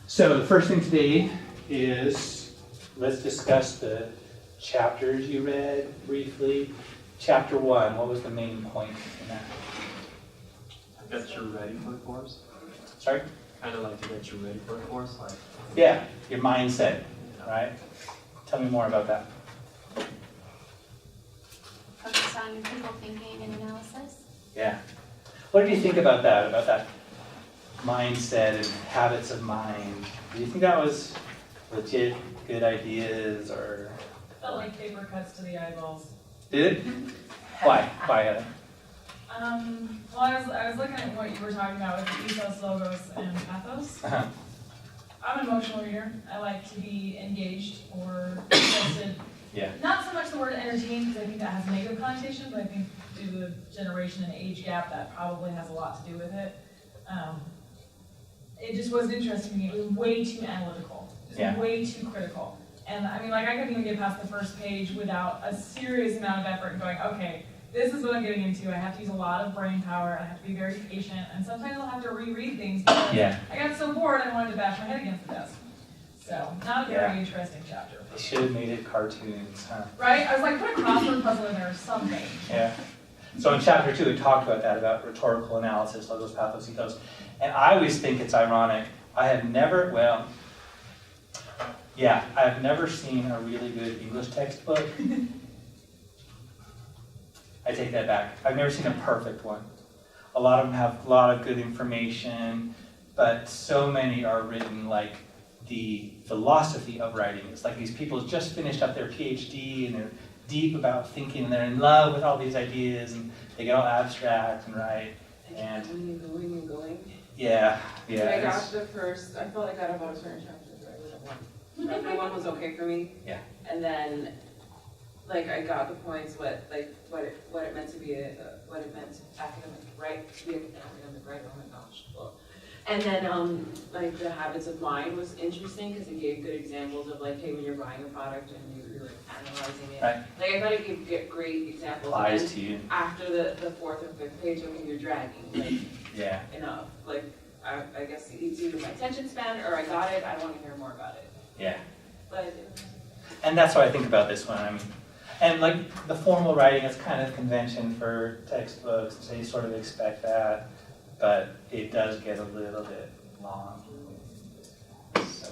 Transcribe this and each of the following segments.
So the first thing today is let's discuss the chapters you read briefly. Chapter 1, what was the main point in that? Get you ready for the course. Sorry? Kind of like to get you ready for the course, like. Yeah, your mindset, right? Tell me more about that. Focus on your critical thinking and analysis. Yeah. What did you think about that mindset and habits of mind? Do you think that was legit good ideas or? Felt like paper cuts to the eyeballs. Did it? Why? Why? Well, I was looking at what you were talking about with the ethos, logos, and pathos. Uh-huh. I'm an emotional reader. I like to be engaged or interested. Yeah. Not so much the word entertained, because I think that has a negative connotation, but I think due to the generation and age gap, that probably has a lot to do with it. It just wasn't interesting to me. It was way too analytical. Just way too critical. And I mean, like, I couldn't even get past the first page without a serious amount of effort and going, okay, this is what I'm getting into. I have to use a lot of brain power. I have to be very patient. And sometimes I'll have to reread things because I got so bored I wanted to bash my head against the desk. So, not a very interesting chapter. They should have made it cartoons, huh? Right? I was like, put a crossword puzzle in there or something. Yeah. So in chapter 2, we talked about that, about rhetorical analysis, logos, pathos, ethos. And I always think it's ironic. I've never seen a really good English textbook. I take that back. I've never seen a perfect one. A lot of them have a lot of good information, but so many are written like the philosophy of writing. It's like these people just finished up their PhD and they're deep about thinking and they're in love with all these ideas and they get all abstract and write. And going. Yeah. I got I felt like I got about a certain chapter, so I went at one. Chapter 1 was okay for me. Yeah. And then, like, I got the points, what it meant to be, what it meant academic, right? To be an academic, right? Oh my gosh. Well, and then, like, the habits of mind was interesting because it gave good examples of, like, hey, when you're buying a product and you're like analyzing it. Right. Like, I thought it gave great examples. Applies to you. After the 4th or 5th page, okay, you're dragging. Like, Yeah. enough. Like, I guess it's either my attention span or I got it, I don't want to hear more about it. Yeah. But And that's what I think about this one. I mean, and like the formal writing is kind of convention for textbooks, so you sort of expect that, but it does get a little bit long. So,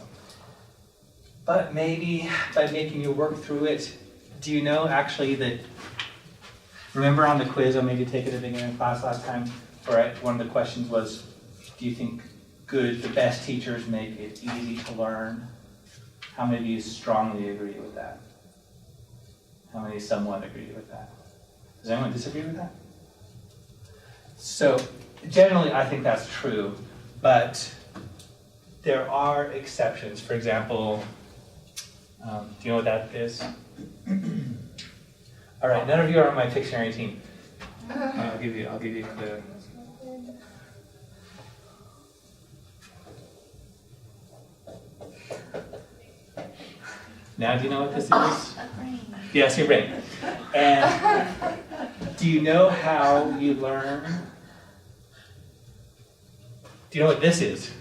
but maybe by making you work through it, do you know actually that, remember on the quiz I made you take at the beginning of class last time, where one of the questions was, do you think the best teachers make it easy to learn? How many of you strongly agree with that? How many somewhat agree with that? Does anyone disagree with that? So generally I think that's true, but there are exceptions. For example, do you know what that is? All right, none of you are on my Pictionary team. I'll give you a clue. Now do you know what this is? A brain. Yes, your brain. And do you know how you learn? Do you know what this is?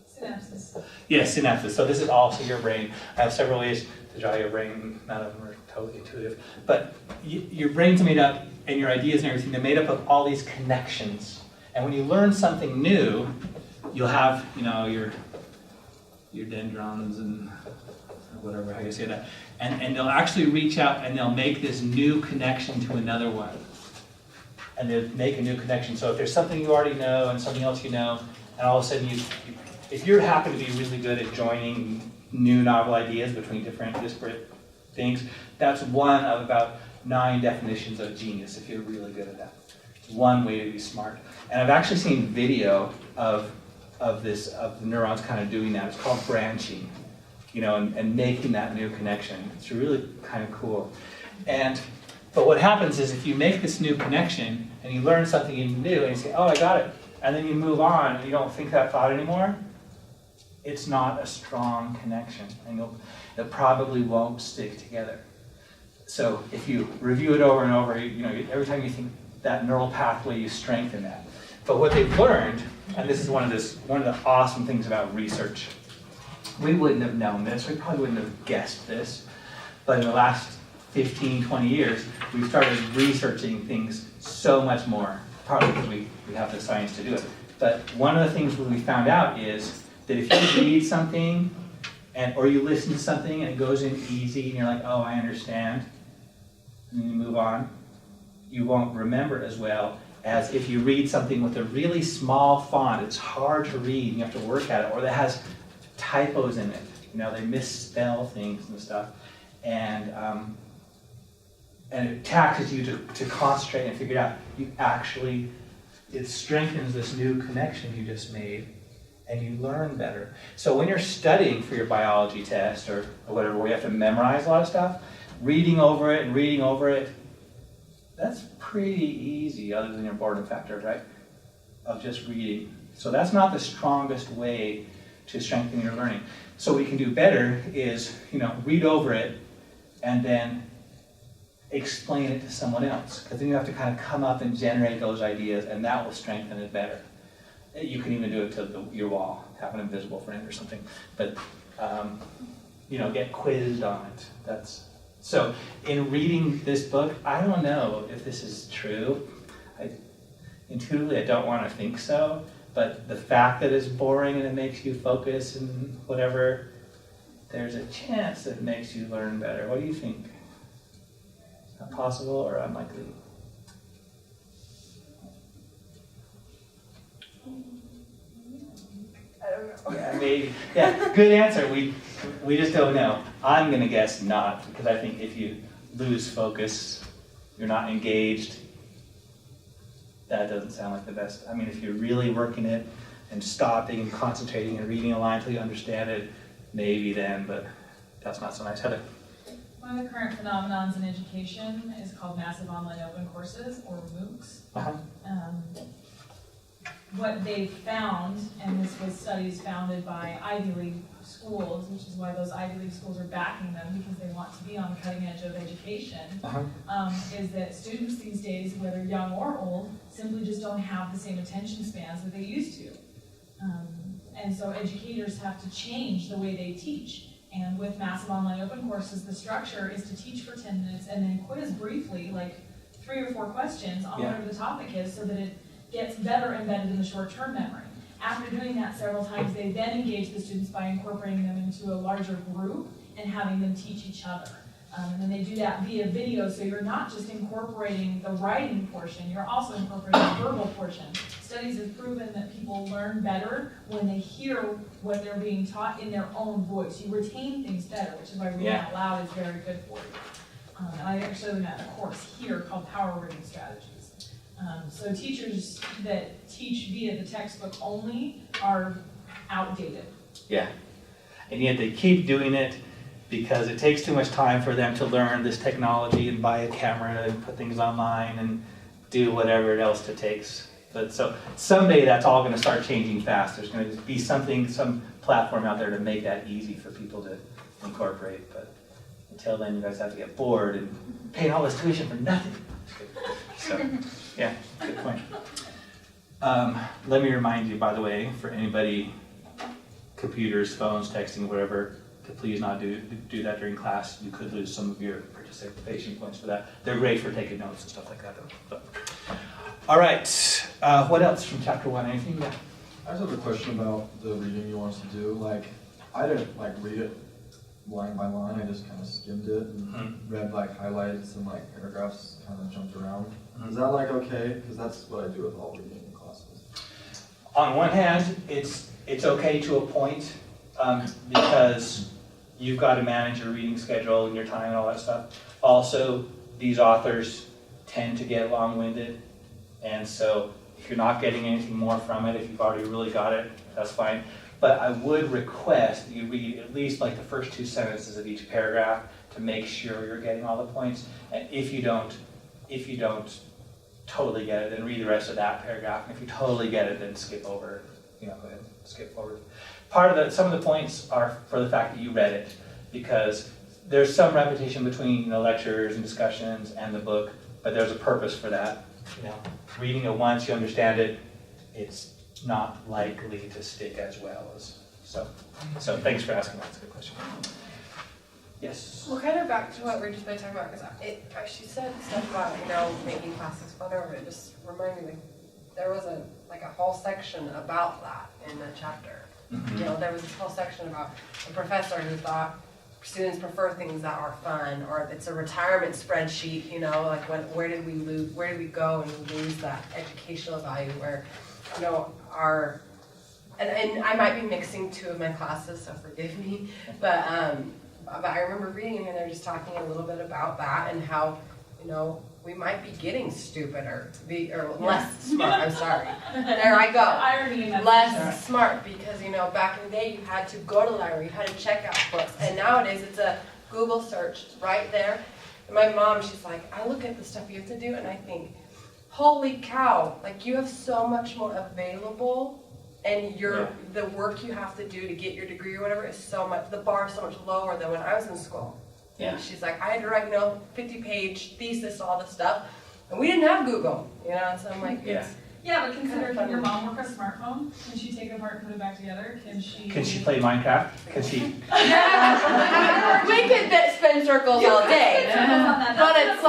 Synapses. Yes, synapses. So this is also your brain. I have several ways to draw your brain. None of them are totally intuitive. But your brain's made up, and your ideas and everything, they're made up of all these connections. And when you learn something new, you'll have, your dendrons and whatever, how you say that. And they'll actually reach out and they'll make this new connection to another one. And they'll make a new connection. So if there's something you already know and something else you know, and all of a sudden if you happen to be really good at joining new novel ideas between different disparate things, that's one of about 9 definitions of genius, if you're really good at that. It's one way to be smart. And I've actually seen video of the neurons kind of doing that. It's called branching, and making that new connection. It's really kind of cool. But what happens is if you make this new connection and you learn something new and you say, oh, I got it, and then you move on and you don't think that thought anymore, it's not a strong connection, and it probably won't stick together. So if you review it over and over, every time you think, that neural pathway, you strengthen that. But what they've learned, and this is one of the awesome things about research, we wouldn't have known this, we probably wouldn't have guessed this, but in the last 15, 20 years, we've started researching things so much more, partly because we have the science to do it. But one of the things we found out is that if you read something, or you listen to something and it goes in easy, and you're like, oh, I understand, and then you move on, you won't remember as well as if you read something with a really small font. It's hard to read, and you have to work at it, or that has typos in it. They misspell things and stuff. And it taxes you to concentrate and figure it out. It strengthens this new connection you just made, and you learn better. So when you're studying for your biology test or whatever, where you have to memorize a lot of stuff, reading over it, that's pretty easy, other than your boredom factor, right? Of just reading. So that's not the strongest way to strengthen your learning. So what we can do better is, read over it and then explain it to someone else. Because then you have to kind of come up and generate those ideas, and that will strengthen it better. You can even do it to your wall, have an invisible friend or something. But, get quizzed on it. So in reading this book, I don't know if this is true. Intuitively, I don't want to think so. But the fact that it's boring and it makes you focus and whatever, there's a chance that it makes you learn better. What do you think? Is that possible or unlikely? I don't know. Yeah, maybe. Yeah, good answer. We just don't know. I'm going to guess not, because I think if you lose focus, you're not engaged. That doesn't sound like the best. I mean, if you're really working it and stopping and concentrating and reading a line until you understand it, maybe then, but that's not so nice. Heather? One of the current phenomenons in education is called massive online open courses, or MOOCs. Uh-huh. What they found, and this was studies founded by Ivy League schools, which is why those Ivy League schools are backing them, because they want to be on the cutting edge of education, is that students these days, whether young or old, simply just don't have the same attention spans that they used to. And so educators have to change the way they teach. And with massive online open courses, the structure is to teach for 10 minutes and then quiz briefly, like 3 or 4 questions on whatever the topic is, so that it gets better embedded in the short-term memory. After doing that several times, they then engage the students by incorporating them into a larger group and having them teach each other. And then they do that via video, so you're not just incorporating the writing portion, you're also incorporating the verbal portion. Studies have proven that people learn better when they hear what they're being taught in their own voice. You retain things better, which is why reading out loud is very good for you. And I actually learned that in a course here called Power Reading Strategies. So teachers that teach via the textbook only are outdated. Yeah, and yet they keep doing it because it takes too much time for them to learn this technology and buy a camera and put things online and do whatever else it takes. But so someday that's all going to start changing fast. There's going to be some platform out there to make that easy for people to incorporate. But until then, you guys have to get bored and paying all this tuition for nothing. So, yeah, good point. Let me remind you, by the way, for anybody, computers, phones, texting, whatever, to please not do that during class. You could lose some of your participation points for that. They're great for taking notes and stuff like that, though. But, all right, what else from chapter 1? Anything? Yeah. I just have a question about the reading you want us to do. Like, I didn't read it line by line. I just kind of skimmed it and read highlights and paragraphs, kind of jumped around. Is that okay? Because that's what I do with all reading in classes. On one hand, it's okay to a point because you've got to manage your reading schedule and your time and all that stuff. Also, these authors tend to get long-winded, and so if you're not getting anything more from it, if you've already really got it, that's fine. But I would request that you read at least the first 2 sentences of each paragraph to make sure you're getting all the points. And if you don't totally get it, then read the rest of that paragraph. And if you totally get it, then skip over. Go ahead and skip forward. Some of the points are for the fact that you read it, because there's some repetition between lectures and discussions and the book, but there's a purpose for that. reading it once, you understand it, it's not likely to stick as well as, so thanks for asking, that's a good question. Yes? Well, kind of back to what we were just been talking about, because she said stuff about, making classes funner, but it just reminded me, there was a whole section about that in the chapter. Mm-hmm. There was this whole section about a professor who thought students prefer things that are fun, or it's a retirement spreadsheet, where did we go and lose that educational value where, and I might be mixing two of my classes, so forgive me, but I remember reading in here, they're just talking a little bit about that and how, we might be getting stupider, or less smart, I'm sorry. There I go. Irony in that. Less smart, because, back in the day, you had to go to the library, you had to check out books, and nowadays it's a Google search, it's right there. And my mom, she's like, I look at the stuff you have to do, and I think, holy cow, you have so much more available, and the work you have to do to get your degree or whatever is the bar is so much lower than when I was in school. Yeah. She's like, I had to write, 50-page thesis, all this stuff, and we didn't have Google, so I'm like, Yeah. Yeah, but consider, can your mom work a smartphone? Can she take it apart and put it back together? Can she Play Minecraft? Can she? we could spin circles all day. But it's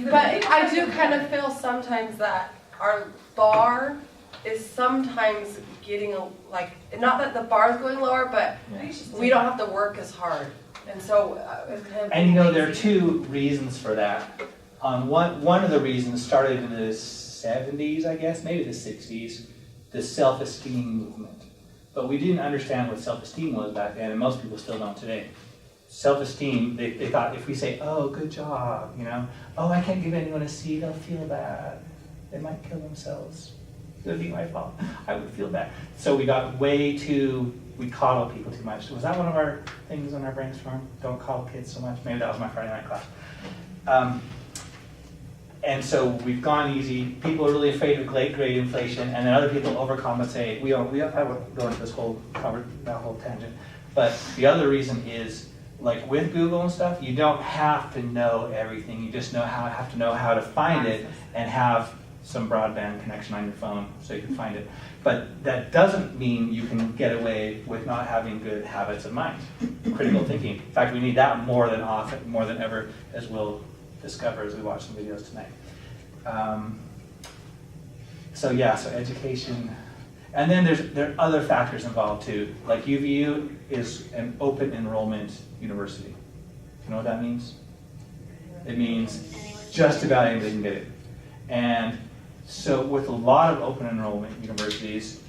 but I do kind of feel sometimes that our bar is sometimes getting, not that the bar is going lower, but we don't have to work as hard. And so, it's kind of. And there are two reasons for that. One of the reasons started in the 70s, I guess, maybe the 60s, the self-esteem movement. But we didn't understand what self-esteem was back then, and most people still don't today. Self-esteem, they thought if we say, oh, good job, oh, I can't give anyone a C, they'll feel bad. They might kill themselves. It would be my fault. I would feel bad. So we got we coddle people too much. Was that one of our things on our brainstorm? Don't coddle kids so much. Maybe that was my Friday night class. And so we've gone easy. People are really afraid of grade inflation, and then other people overcompensate. I won't go into that whole tangent. But the other reason is, with Google and stuff, you don't have to know everything. You just have to know how to find it and have some broadband connection on your phone so you can find it. But that doesn't mean you can get away with not having good habits of mind, critical thinking. In fact, we need that more than ever, as we'll discover as we watch some videos tonight. So education. And then there are other factors involved too. UVU is an open enrollment university. You know what that means? It means just about anybody can get it. And so with a lot of open enrollment universities,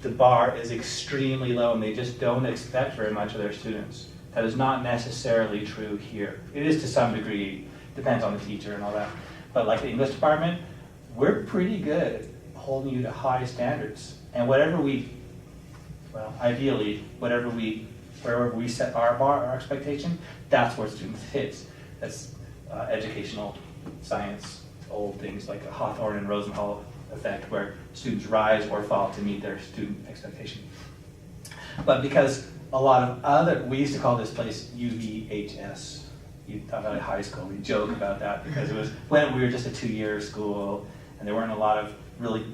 the bar is extremely low and they just don't expect very much of their students. That is not necessarily true here. It is to some degree, depends on the teacher and all that. But the English department, we're pretty good at holding you to high standards. And ideally, wherever we set our bar, our expectation, that's where students hit. That's educational science, old things like a Hawthorne and Rosenthal effect, where students rise or fall to meet their student expectation. But because a lot of we used to call this place UVHS, you thought about high school, we joke about that because it was when we were just a 2-year school and there weren't a lot of really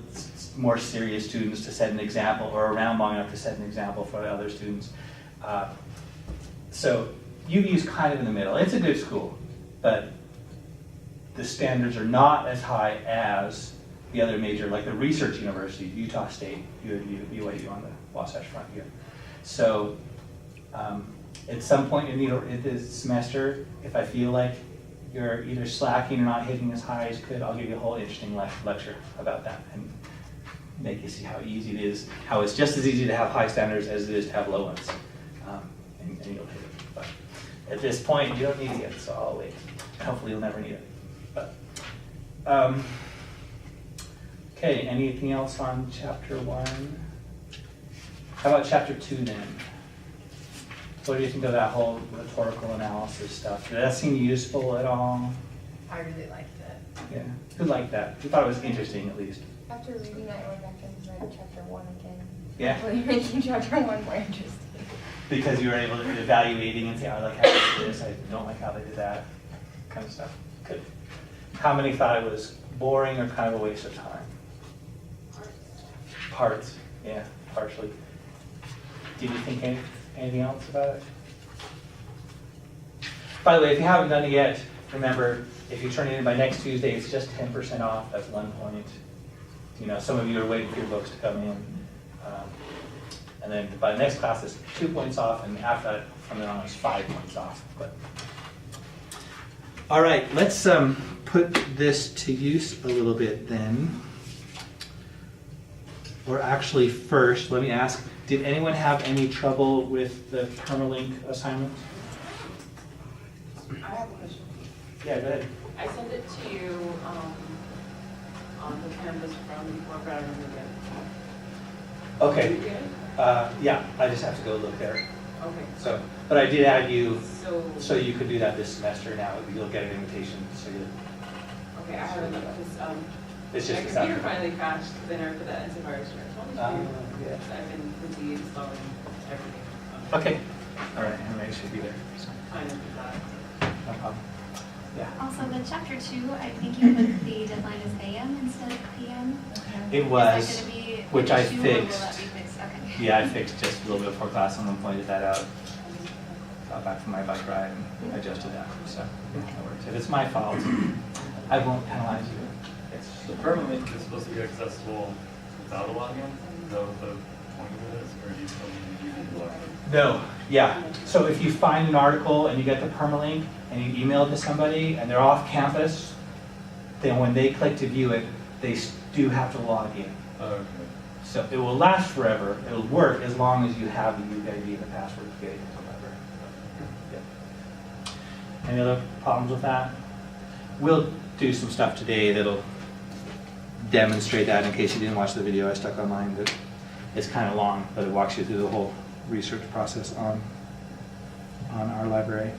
more serious students to set an example or around long enough to set an example for the other students. So UV is kind of in the middle. It's a good school, but the standards are not as high as the other major, like the research university, Utah State, BYU on the Wasatch Front here. So at some point in the semester, if I feel like you're either slacking or not hitting as high as you could, I'll give you a whole interesting lecture about that and make you see how easy it is, how it's just as easy to have high standards as it is to have low ones. And you'll hit it. But at this point, you don't need it yet, so I'll wait. Hopefully you'll never need it. But, okay, anything else on chapter 1? How about chapter 2 then? What do you think of that whole rhetorical analysis stuff? Did that seem useful at all? I really liked it. Yeah, who liked that? Who thought it was interesting at least? After reading that, I went back and read chapter 1 again. Yeah? Hopefully making chapter 1 more interesting. Because you were able to be evaluating and say, I like how they did this, I don't like how they did that, kind of stuff. Good. How many thought it was boring or kind of a waste of time? Parts, yeah, partially. Did you think anything else about it? By the way, if you haven't done it yet, remember, if you turn it in by next Tuesday, it's just 10% off. That's 1 point. You know, some of you are waiting for your books to come in. And then by the next class, it's 2 points off, and after that, from then on, it's 5 points off. But all right, let's put this to use a little bit then. Or actually, first, let me ask, did anyone have any trouble with the permalink assignment? I have a question. Yeah, go ahead. I sent it to you on the Canvas from before, but I don't remember it. Okay. You get it? Yeah, I just have to go look there. Okay. So, but I did add you, So, so you could do that this semester now. You'll get an invitation, so you, okay, I haven't looked, because, it's my just this computer afternoon. finally crashed, because I never put that antivirus for it. Yeah. I've been busy installing everything. Okay. All right, and I should be there. So, Kind of that. no problem. Yeah. Also, the chapter 2, I think you put the deadline as AM instead of PM. It Is was, that gonna be which an I issue, or will that fixed. be fixed? Okay. Yeah, I fixed just a little bit before class. Someone pointed that out. Got back from my bike ride and adjusted that. So that works. If it's my fault, I won't penalize you. It's, The permalink is supposed to be accessible without a login? Is that what the point of it is? Or do you still need to log in? no, yeah. So if you find an article and you get the permalink and you email it to somebody and they're off campus, then when they click to view it, they do have to log in. Oh, okay. So it will last forever. It'll work as long as you have the UID and the password to get it into the library. Yeah. Any other problems with that? We'll do some stuff today that'll demonstrate that. In case you didn't watch the video I stuck online, but it's kind of long, but it walks you through the whole research process on our library.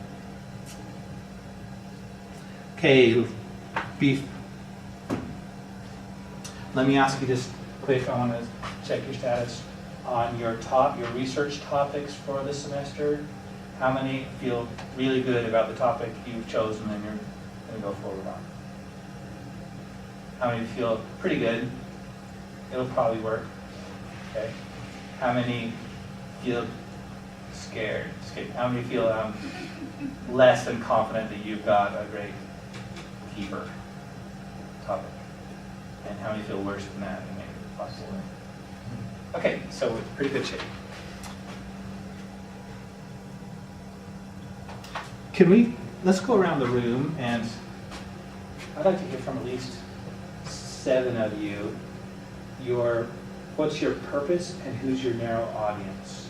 Okay, let me ask you this quick. I want to check your status on your research topics for this semester. How many feel really good about the topic you've chosen and you're going to go forward on? How many feel pretty good? It'll probably work. Okay. How many feel scared? How many feel less than confident that you've got a great keeper topic? And how many feel worse than that and maybe possible? Okay, so we're in pretty good shape. Let's go around the room, and I'd like to hear from at least 7 of you. What's your purpose and who's your narrow audience?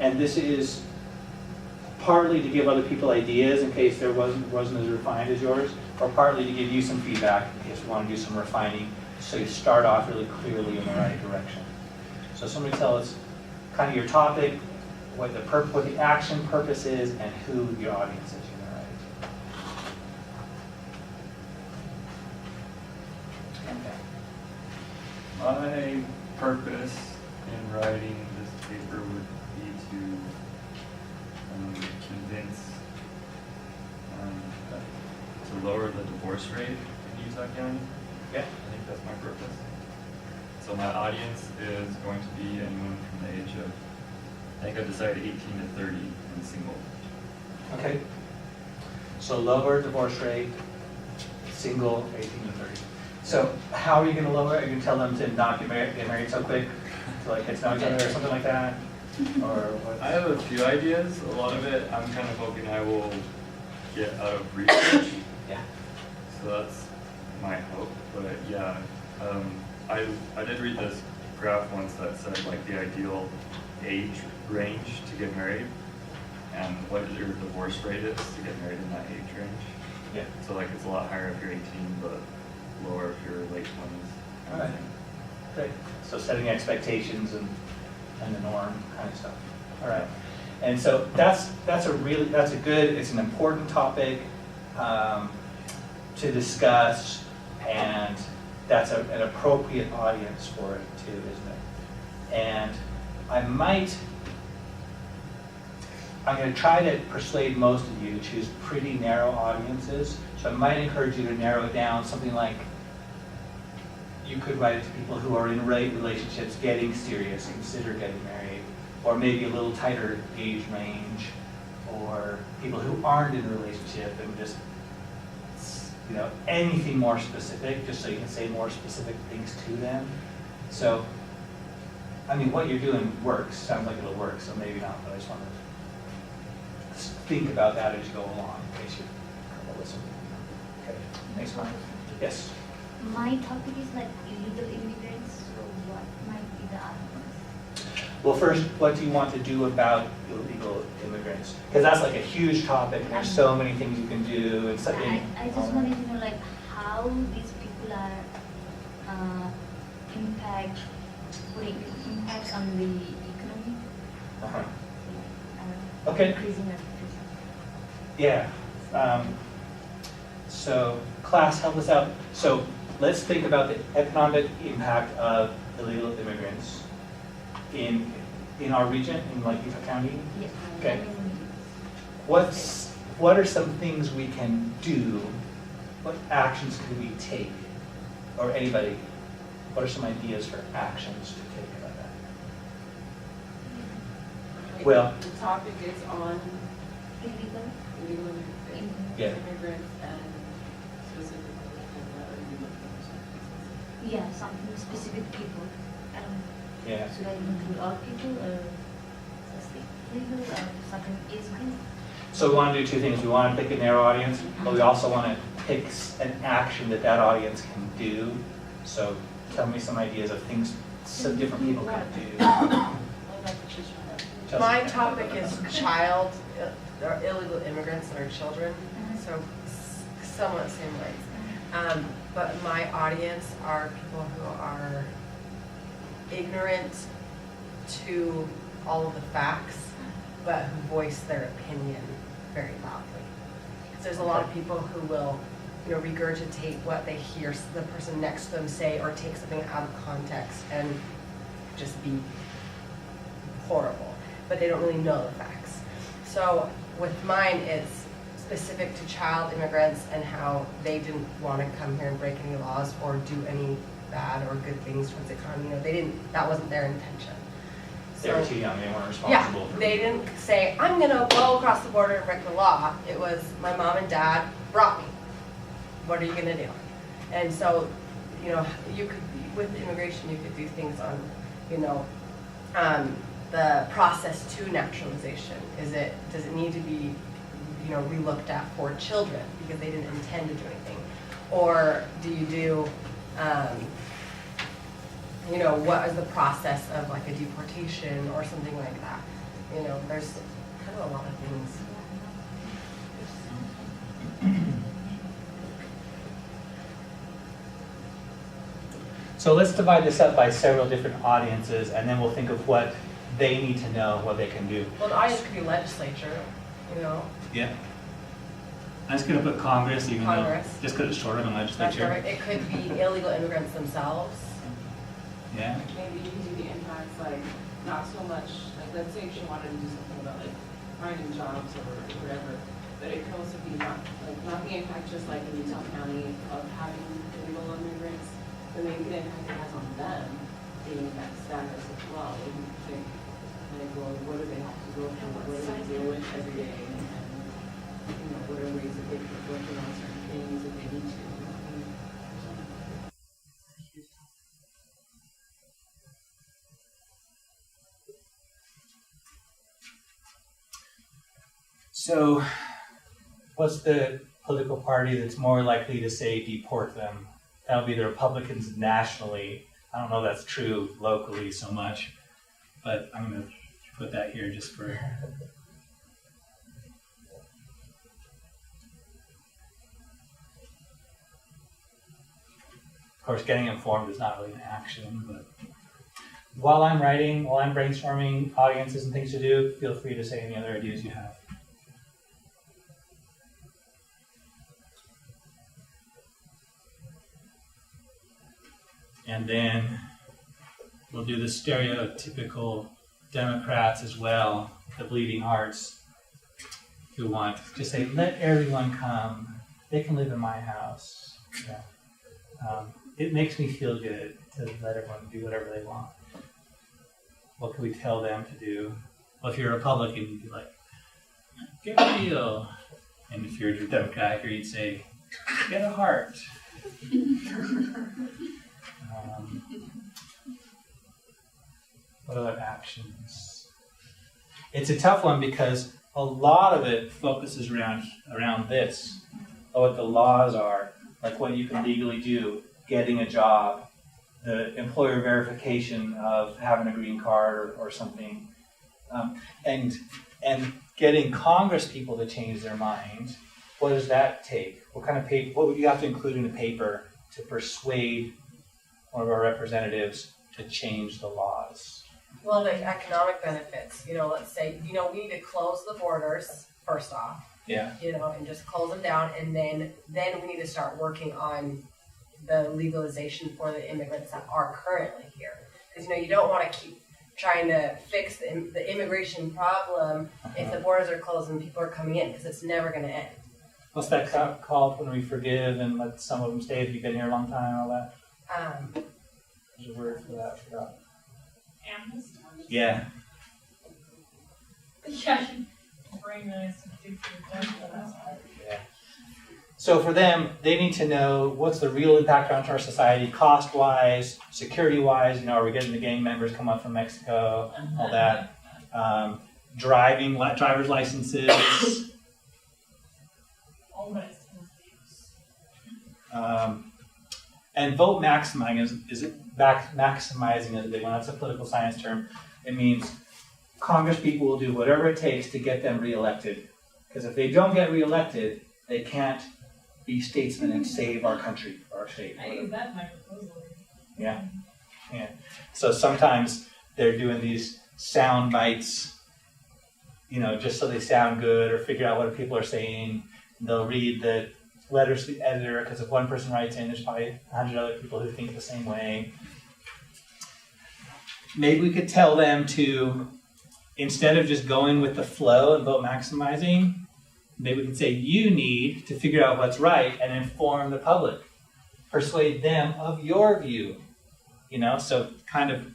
And this is partly to give other people ideas in case there wasn't as refined as yours, or partly to give you some feedback in case you want to do some refining, so you start off really clearly in the right direction. So somebody tell us kind of your topic, what the action purpose is, and who your audience is. My purpose in writing this paper would be to convince to lower the divorce rate in Utah County. Yeah. I think that's my purpose. So my audience is going to be anyone from the age of, I think I've decided 18 to 30 and single. Okay. So lower divorce rate, single, 18 to 30. So how are you going to lower it? Are you going to tell them to not get married so quick, to like get to know each other or something like that? Or what? I have a few ideas. A lot of it I'm kind of hoping I will get out of research. Yeah. So that's my hope. But yeah, I did read this graph once that said like the ideal age range to get married and what your divorce rate is to get married in that age range. Yeah. So like it's a lot higher if you're 18, but lower if you're late 20s. All right. Great. So setting expectations and the norm kind of stuff. All right. And so it's an important topic to discuss, and that's an appropriate audience for it too, isn't it? And I'm going to try to persuade most of you to choose pretty narrow audiences So I might encourage you to narrow it down, something like, you could write it to people who are in relationships, getting serious, consider getting married, or maybe a little tighter age range, or people who aren't in a relationship, and just, you know, anything more specific, just so you can say more specific things to them. So, I mean, what you're doing works, sounds like it'll work, so maybe not, but I just want to think about that as you go along, in case you come up with something. Okay, thanks, Mike. Yes? My topic is like illegal immigrants, so what might be the other ones? Well, first, what do you want to do about illegal immigrants? Because that's like a huge topic, and there's so many things you can do. And so, I just wanted to know like how these people are putting impact on the economy. Uh-huh. Okay. Increasing our Yeah. So, class, help us out. So, let's think about the economic impact of illegal immigrants in our region, in like Utah County. Yes. Okay. What are some things we can do? What actions could we take, or anybody? What are some ideas for actions to take about that? Well, The topic is on illegal. illegal Yeah. immigrants and specifically Yeah, something specific people. yeah. Should I include all people or just legal or something is good? So we want to do two things. We want to pick a narrow audience, but we also want to pick an action that that audience can do. So tell me some ideas of things some different people can do. Chelsea. My topic is or illegal immigrants that are children, so somewhat same ways. But my audience are people who are ignorant to all of the facts, but who voice their opinion very loudly. Because there's a lot of people who will, you know, regurgitate what they hear the person next to them say, or take something out of context and just be horrible, but they don't really know the facts. So with mine, it's specific to child immigrants and how they didn't want to come here and break any laws or do any bad or good things towards the economy. You know, that wasn't their intention. They were too young, they weren't responsible. Yeah, they didn't say, I'm gonna go across the border and break the law. It was, my mom and dad brought me. What are you gonna do? And so, you know, you could, with immigration, you could do things on, you know, the process to naturalization. Does it need to be, you know, relooked at for children because they didn't intend to do anything? Or do you do, you know, what is the process of like a deportation or something like that? You know, there's kind of a lot of things. So let's divide this up by several different audiences, and then we'll think of what they need to know, what they can do. Well, the audience could be legislature, you know. Yeah. I'm just going to put Congress, even Congress. though, just because it's shorter than That's legislature. right. It could be illegal immigrants themselves. Yeah. Maybe you can do the impacts, like, not so much, like, let's say she wanted to do something about, like, finding jobs or whatever, but it could also be not the impact just like in Utah County of having illegal immigrants, but maybe the impact it has on them, being in that status as well. They can think, like, well, what do they have to go through, what do they deal with every day, and, you know, what are ways that they can work on certain things if they need to. So what's the political party that's more likely to say deport them? That'll be the Republicans nationally. I don't know if that's true locally so much, but I'm going to put that here just for... Of course, getting informed is not really an action, but while I'm writing, while I'm brainstorming audiences and things to do, feel free to say any other ideas you have. And then we'll do the stereotypical Democrats as well, the bleeding hearts, who want to say, let everyone come, they can live in my house. Yeah. It makes me feel good to let everyone do whatever they want. What can we tell them to do? Well, if you're a Republican, you'd be like, get a deal. And if you're a Democrat, you'd say, get a heart. What other actions? It's a tough one because a lot of it focuses around this, what the laws are, like what you can legally do, getting a job, the employer verification of having a green card or something, and getting Congress people to change their mind. What does that take? What kind of paper? What would you have to include in the paper to persuade one of our representatives to change the laws? Well, the economic benefits, let's say, we need to close the borders first off. Yeah. And just close them down, and then we need to start working on the legalization for the immigrants that are currently here. Because, you don't want to keep trying to fix the immigration problem if the borders are closed and people are coming in, because it's never going to end. What's that called when we forgive and let some of them stay if you've been here a long time and all that? There's a word for that, I forgot. Amnesty? Yeah. Yeah, bring this to your death. Yeah. So for them, they need to know what's the real impact on our society, cost-wise, security-wise. Are we getting the gang members come up from Mexico, all that. Driver's licenses. Always. And vote maximizing is a big one. That's a political science term. It means Congress people will do whatever it takes to get them reelected. Because if they don't get reelected, they can't be statesmen and save our country, our state. I use that in my proposal. Yeah. So sometimes they're doing these sound bites, just so they sound good or figure out what people are saying. They'll read the letters to the editor, because if one person writes in, there's probably 100 other people who think the same way. Maybe we could tell them to, instead of just going with the flow and vote maximizing, maybe we could say, you need to figure out what's right and inform the public. Persuade them of your view. So kind of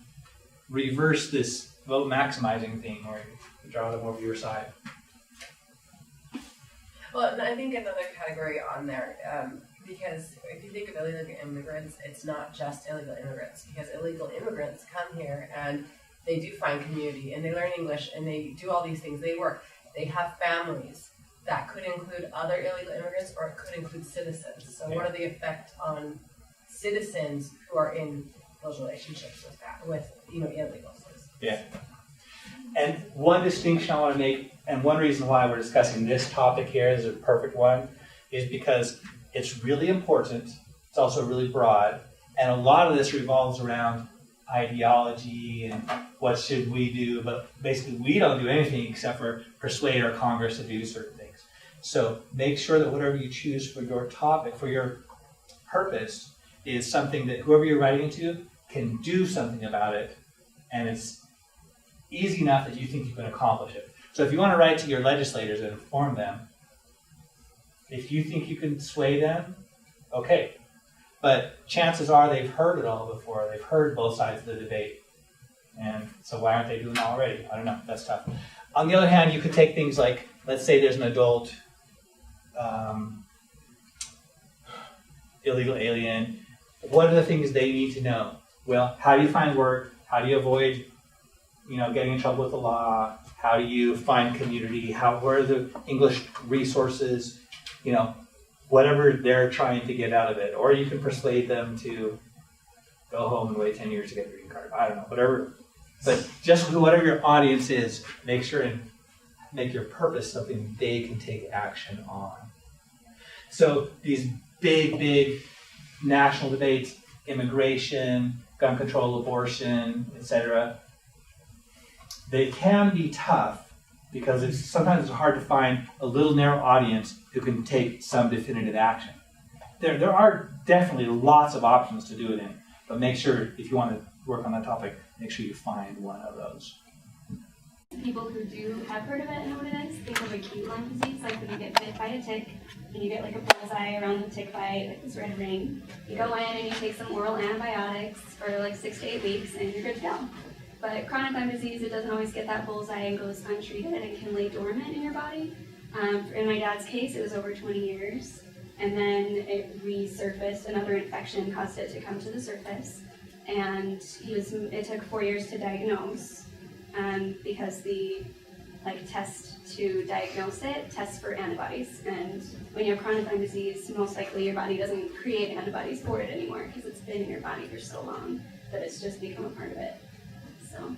reverse this vote maximizing thing where you draw them over your side. Well, and I think another category on there, because if you think of illegal immigrants, it's not just illegal immigrants, because illegal immigrants come here and they do find community and they learn English and they do all these things. They work. They have families. That could include other illegal immigrants, or it could include citizens. So what are the effects on citizens who are in those relationships with illegals? Yeah. And one distinction I want to make, and one reason why we're discussing this topic here is a perfect one, is because it's really important. It's also really broad, and a lot of this revolves around ideology and what should we do, but basically we don't do anything except for persuade our Congress to do certain things. So make sure that whatever you choose for your topic, for your purpose, is something that whoever you're writing to can do something about it, and it's easy enough that you think you can accomplish it. So if you want to write to your legislators and inform them, if you think you can sway them, okay. But chances are they've heard it all before. They've heard both sides of the debate. And so why aren't they doing it already? I don't know. That's tough. On the other hand, you could take things like, let's say there's an adult illegal alien. What are the things they need to know? Well, how do you find work? How do you avoid, getting in trouble with the law? How do you find community? Where are the English resources? Whatever they're trying to get out of it. Or you can persuade them to go home and wait 10 years to get a green card. I don't know, whatever. But just whatever your audience is, make sure and make your purpose something they can take action on. So these big national debates, immigration, gun control, abortion, etc., they can be tough because sometimes it's hard to find a little narrow audience who can take some definitive action. There are definitely lots of options to do it in, but make sure, if you want to work on that topic, make sure you find one of those. people who do have heard of it and know what it is, think of acute Lyme disease, like when you get bit by a tick, and you get like a bullseye around the tick bite, like this red ring. You go in and you take some oral antibiotics for like 6 to 8 weeks, and you're good to go. But chronic Lyme disease, it doesn't always get that bullseye and goes untreated. It can lay dormant in your body. In my dad's case, it was over 20 years. And then it resurfaced, another infection caused it to come to the surface. And it took 4 years to diagnose because the test to diagnose it tests for antibodies. And when you have chronic Lyme disease, most likely your body doesn't create antibodies for it anymore because it's been in your body for so long that it's just become a part of it. So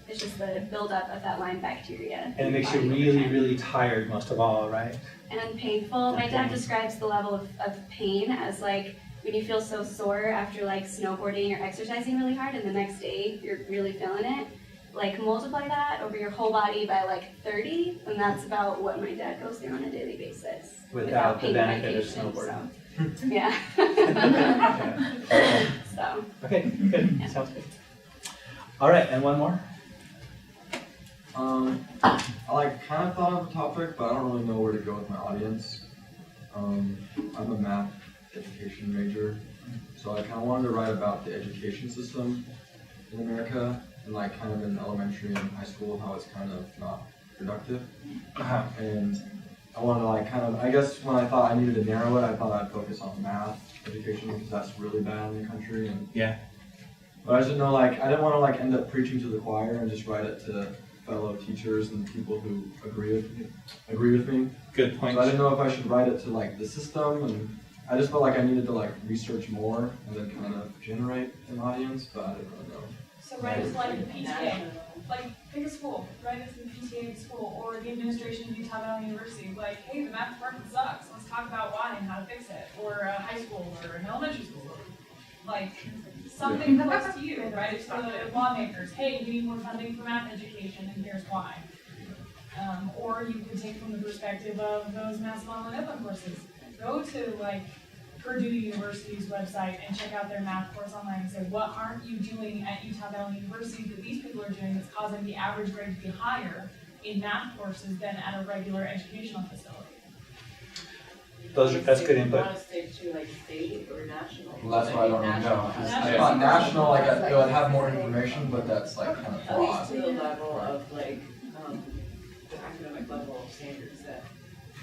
it's just the buildup of that Lyme bacteria. And it makes you really, really tired most of all, right? And painful. My dad describes the level of pain as like when you feel so sore after like snowboarding or exercising really hard and the next day you're really feeling it. Like multiply that over your whole body by like 30, and that's about what my dad goes through on a daily basis. Without the pain benefit of medication, snowboarding. So. Yeah. So. Okay, good. Yeah. Sounds good. All right, and one more. I kind of thought of a topic, but I don't really know where to go with my audience. I'm a math education major, so I kind of wanted to write about the education system in America, and like kind of in elementary and high school, how it's kind of not productive. And I wanted to like kind of, I guess when I thought I needed to narrow it, I thought I'd focus on math education because that's really bad in the country. And yeah. But I just didn't know, like, I didn't want to like end up preaching to the choir and just write it to fellow teachers and people who agree with me. Good point. So I didn't know if I should write it to like the system, and I just felt like I needed to like research more and then kind of generate an audience, but I didn't really know. So write it to like the PTA, like pick a school, write it to the PTA of the school or the administration of Utah Valley University, like, hey, the math department sucks, let's talk about why and how to fix it, or a high school or an elementary school. Like, something close to you, write it to the lawmakers, hey, we need more funding for math education and here's why. Or you could take from the perspective of those Mass Online Open courses. Go to like Purdue University's website and check out their math course online and say, what aren't you doing at Utah Valley University that these people are doing that's causing the average grade to be higher in math courses than at a regular educational facility? That's good input. You want to stick to like state or national? Well, that's what I don't really know. National. I thought national, like, it would have more information, but that's like kind of At least broad. to the level of like, the academic level of standards that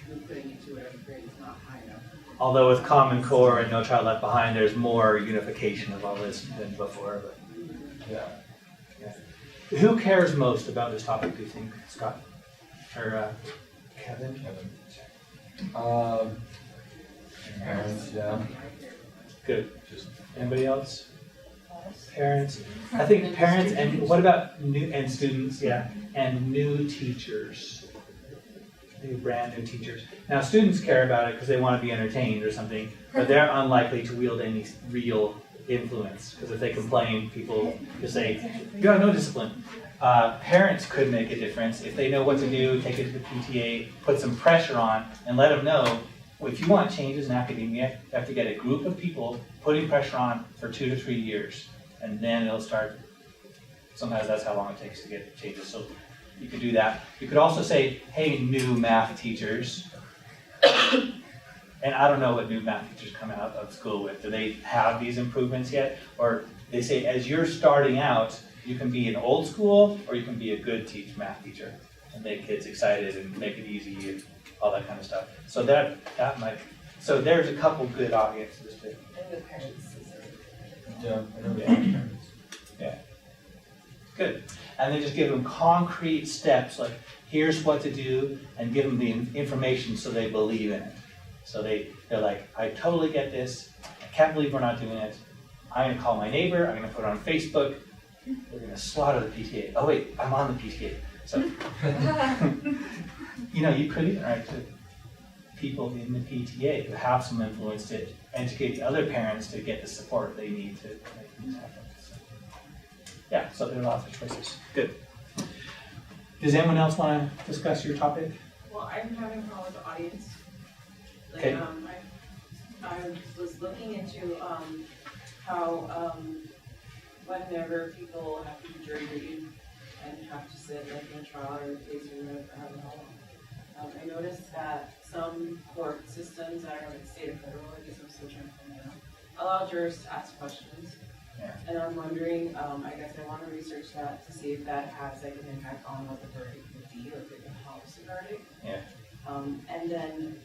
you're putting into whatever grade is not high enough. Although with Common Core and No Child Left Behind, there's more unification of all this than before. But yeah. Who cares most about this topic, do you think, Scott? Or Kevin? Parents, yeah. Good. Anybody else? Parents. I think parents, and what about new students? Yeah, and new teachers. Brand new teachers. Now, students care about it because they want to be entertained or something, but they're unlikely to wield any real influence because if they complain, people just say, "You have no discipline." Parents could make a difference if they know what to do. Take it to the PTA, put some pressure on, and let them know. If you want changes in academia, you have to get a group of people putting pressure on for 2 to 3 years, and then it'll start. Sometimes that's how long it takes to get changes. So you could do that. You could also say, hey, new math teachers. And I don't know what new math teachers come out of school with. Do they have these improvements yet? Or they say, as you're starting out, you can be an old school or you can be a good math teacher and make kids excited and make it easy and all that kind of stuff. So that might, so there's a couple good audiences too. And the parents. Yeah. Yeah. Good. And then just give them concrete steps, like here's what to do, and give them the information so they believe in it. So they're like, I totally get this. I can't believe we're not doing it. I'm going to call my neighbor. I'm going to put it on Facebook. We're going to slaughter the PTA. Oh wait, I'm on the PTA. So, you could even write to people in the PTA who have some influence to educate the other parents to get the support they need to make things happen. Yeah, so there are lots of choices. Good. Does anyone else want to discuss your topic? Well, I'm having a problem with the audience. Like, Okay. I was looking into how whenever people have to do jury duty, and have to sit like in a trial or a case or whatever, however long. I noticed that some court systems that are in state or federal, I guess I'm still trying to find out, allow jurors to ask questions. Yeah. And I'm wondering, I guess I want to research that to see if that has like an impact on what the verdict would be, or if it can help the verdict. Yeah. And then,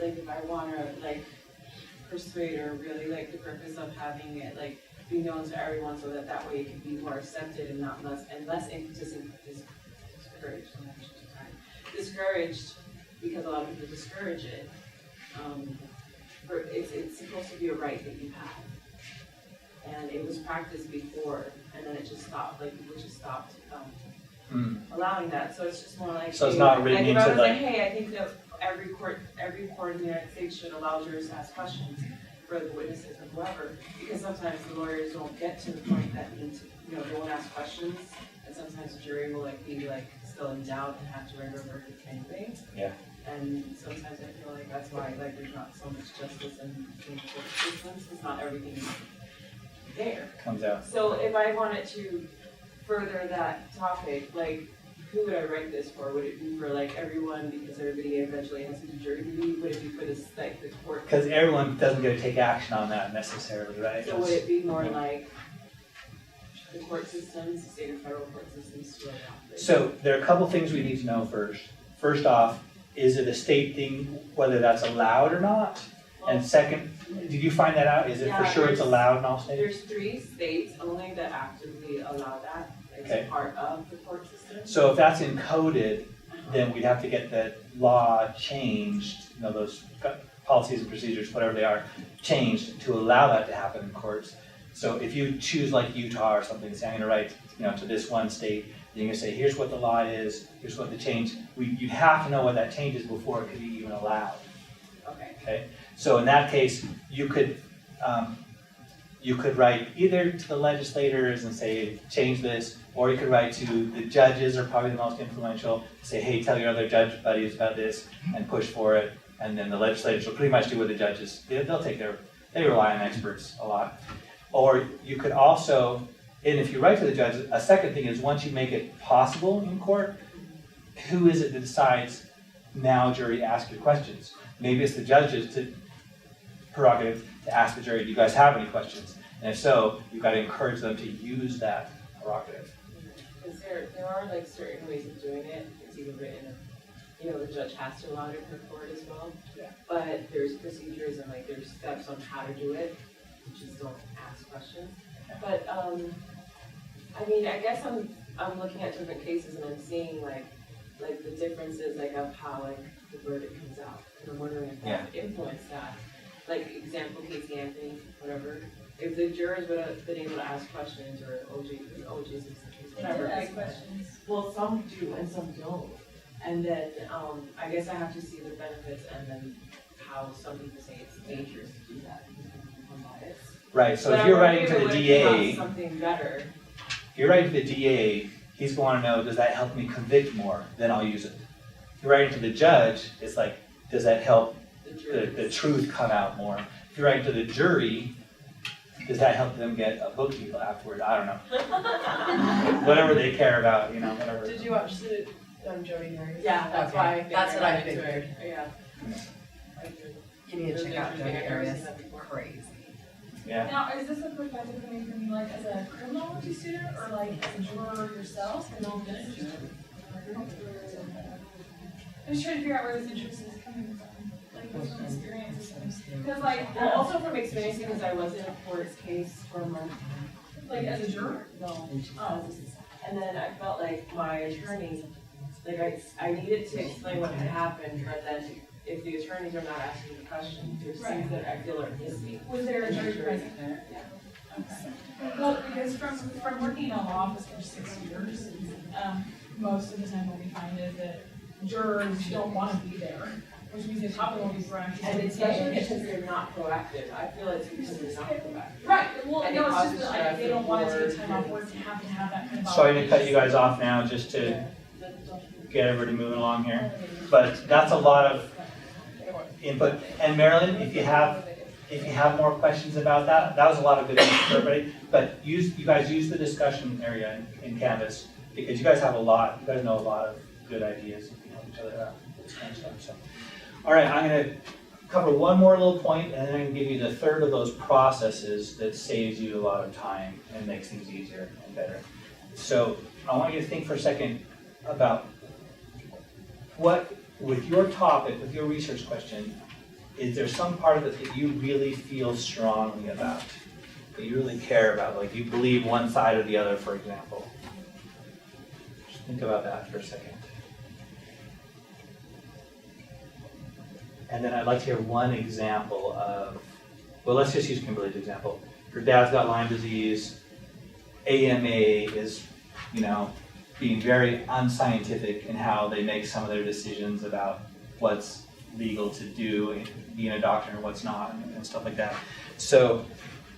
like, if I want to like persuade, or really like the purpose of having it like be known to everyone, so that that way it can be more accepted and not less discouraged. Discouraged, because a lot of people discourage it. It's supposed to be a right that you have, and it was practiced before, and then it just stopped. Like people just stopped allowing that. So it's just more like, So it's not written like if into I was like. like, hey, I think that every court in the United States should allow jurors to ask questions for the witnesses or whoever, because sometimes the lawyers don't get to the point that need to, they won't ask questions, and sometimes the jury will like be like still in doubt and have to render a verdict anyway. Yeah. And sometimes I feel like that's why like there's not so much justice in court systems, because not everything is there. Comes out. So if I wanted to further that topic, like, who would I write this for? Would it be for like everyone, because everybody eventually has to do jury duty? Would it be for this, like the court? Because everyone doesn't get to take action on that necessarily, right? So would it be more like the court systems, the state and federal court systems to adopt it? So there are a couple things we need to know first. First off, is it a state thing, whether that's allowed or not? And second, did you find that out? Is it for sure it's allowed in all states? There's 3 states only that actively allow that as part of the court system. So if that's encoded, then we'd have to get the law changed, those policies and procedures, whatever they are, changed to allow that to happen in courts. So if you choose like Utah or something, say I'm going to write, to this one state, you're going to say, here's what the law is, here's what the change. You'd have to know what that change is before it could be even allowed. Okay. So in that case, you could write either to the legislators and say, change this, or you could write to the judges, are probably the most influential, say, hey, tell your other judge buddies about this and push for it. And then the legislators will pretty much do what the judges, they rely on experts a lot. Or you could also, and if you write to the judge, a second thing is once you make it possible in court, who is it that decides, now jury, ask your questions? Maybe it's the judge's prerogative to ask the jury, do you guys have any questions? And if so, you've got to encourage them to use that prerogative. Because there are like certain ways of doing it. It's even written, the judge has to allow it in her court as well. Yeah. But there's procedures and like there's steps on how to do it. You just don't ask questions. Okay. But I guess I'm looking at different cases and I'm seeing like the differences like of how like the verdict comes out. And I'm wondering if that would influence that. Like example, Casey Anthony, whatever. If the jurors would have been able to ask questions, or OJ's whatever. Ask questions. Well, some do and some don't. And then I guess I have to see the benefits and then how some people say it's dangerous to do that because people become biased. Right, so But if you're I'm writing to wondering the if it would DA, have something better. if you're writing to the DA, he's going to know, does that help me convict more? Then I'll use it. If you're writing to the judge, it's like, does that help the truth come out more? If you're writing to the jury, does that help them get a book deal afterward? I don't know. Whatever they care about, whatever. Did you watch the Jody Harris? Yeah, that's Okay. why I think That's what I into figured. it. Yeah. You need to check out Jody I've never Harris. seen that before. Crazy. Yeah. Now, is this a perspective coming from you, like, as a criminology student, or like as a juror yourself? I'm just trying to figure out where this interest is coming from, like, from experiences. Because, like, Well, also from experience, because I was in a court case for a month. like as a juror? No. Oh. And then I felt like my attorney, like I needed to explain what had happened, but then if the attorneys are not asking the questions, there's things that I feel are missing. Was there a jury present there? Yeah. Okay. Well, because from working in a law office for 6 years, most of the time what we find is that jurors don't want to be there, which means they probably won't be proactive. And especially because they're not proactive. I feel it's because they're not proactive. Right, well, And no, it it's causes just that like, stress they don't want to take and time off work to have that kind of. Sorry to cut you guys off now, just to get everybody moving along here. But that's a lot of input. And Marilyn, if you have more questions about that, that was a lot of good news for everybody. But you guys use the discussion area in Canvas because you guys have you guys know a lot of good ideas and help each other out with this kind of stuff. So, all right, I'm going to cover one more little point, and then I can give you the third of those processes that saves you a lot of time and makes things easier and better. So I want you to think for a second about what, with your topic, with your research question, is there some part of it that you really feel strongly about, that you really care about, like you believe one side or the other, for example? Just think about that for a second. And then I'd like to hear one example of, well, let's just use Kimberly's example. Her dad's got Lyme disease. AMA is, being very unscientific in how they make some of their decisions about what's legal to do and being a doctor and what's not and stuff like that. So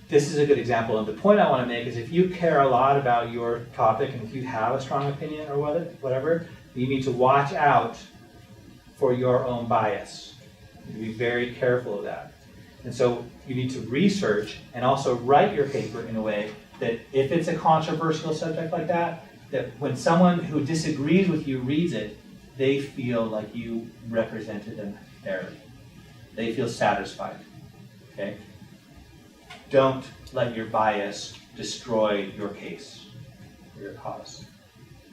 this is a good example. And the point I want to make is if you care a lot about your topic and if you have a strong opinion or whatever, you need to watch out for your own bias. You need to be very careful of that. And so you need to research and also write your paper in a way that if it's a controversial subject like that when someone who disagrees with you reads it, they feel like you represented them fairly. They feel satisfied. Okay? Don't let your bias destroy your case or your cause.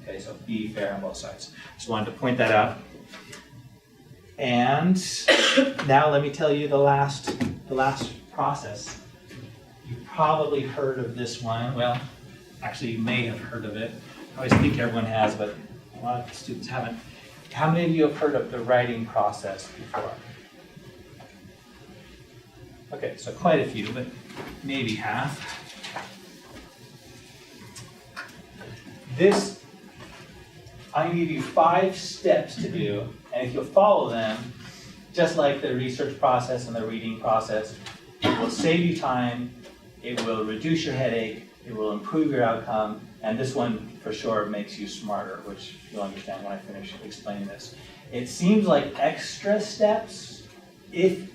Okay, so be fair on both sides. Just wanted to point that out. And now let me tell you the last process. You've probably heard of this one. Well, actually you may have heard of it. I always think everyone has, but a lot of students haven't. How many of you have heard of the writing process before? Okay, so quite a few, but maybe half. I'm going to give you 5 steps to do, and if you'll follow them, just like the research process and the reading process, it will save you time, it will reduce your headache, it will improve your outcome, and this one for sure makes you smarter, which you'll understand when I finish explaining this. It seems like extra steps.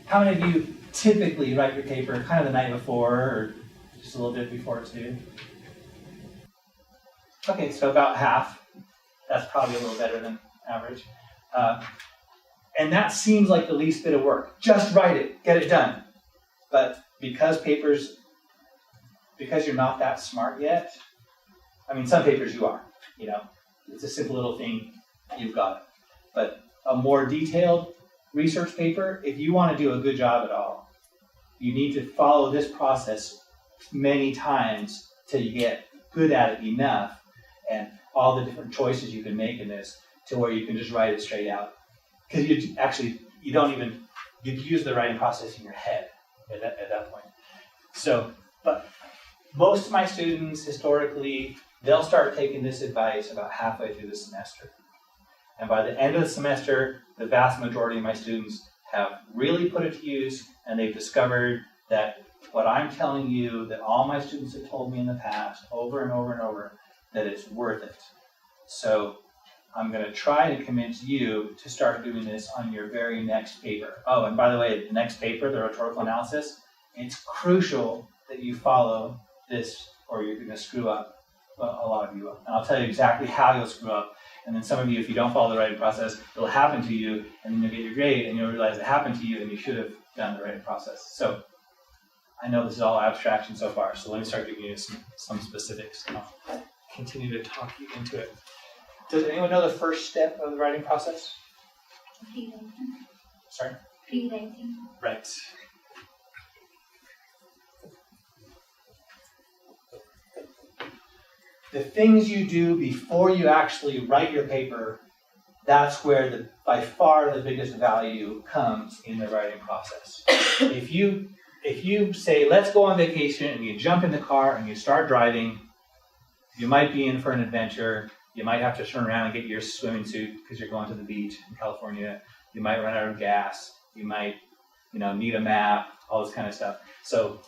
How many of you typically write your paper kind of the night before or just a little bit before it's due? Okay, so about half. That's probably a little better than average. And that seems like the least bit of work. Just write it, get it done. But because you're not that smart yet, some papers you are, it's a simple little thing, you've got it. But a more detailed research paper, if you want to do a good job at all, you need to follow this process many times till you get good at it enough and all the different choices you can make in this to where you can just write it straight out. Because you use the writing process in your head at that point. So, but most of my students, historically, they'll start taking this advice about halfway through the semester. And by the end of the semester, the vast majority of my students have really put it to use, and they've discovered that what I'm telling you, that all my students have told me in the past, over and over and over, that it's worth it. So I'm going to try to convince you to start doing this on your very next paper. Oh, and by the way, the next paper, the rhetorical analysis, it's crucial that you follow this or you're going to screw up. Well, a lot of you will. And I'll tell you exactly how you'll screw up. And then some of you, if you don't follow the writing process, it'll happen to you, and then you'll get your grade, and you'll realize it happened to you, and you should have done the writing process. So I know this is all abstraction so far, so let me start giving you some specifics. And I'll continue to talk you into it. Does anyone know the first step of the writing process? Pre-writing. Sorry? Pre-writing. Right. The things you do before you actually write your paper, that's where by far the biggest value comes in the writing process. If you say, let's go on vacation, and you jump in the car and you start driving, you might be in for an adventure. You might have to turn around and get your swimming suit because you're going to the beach in California. You might run out of gas. You might, need a map, all this kind of stuff. So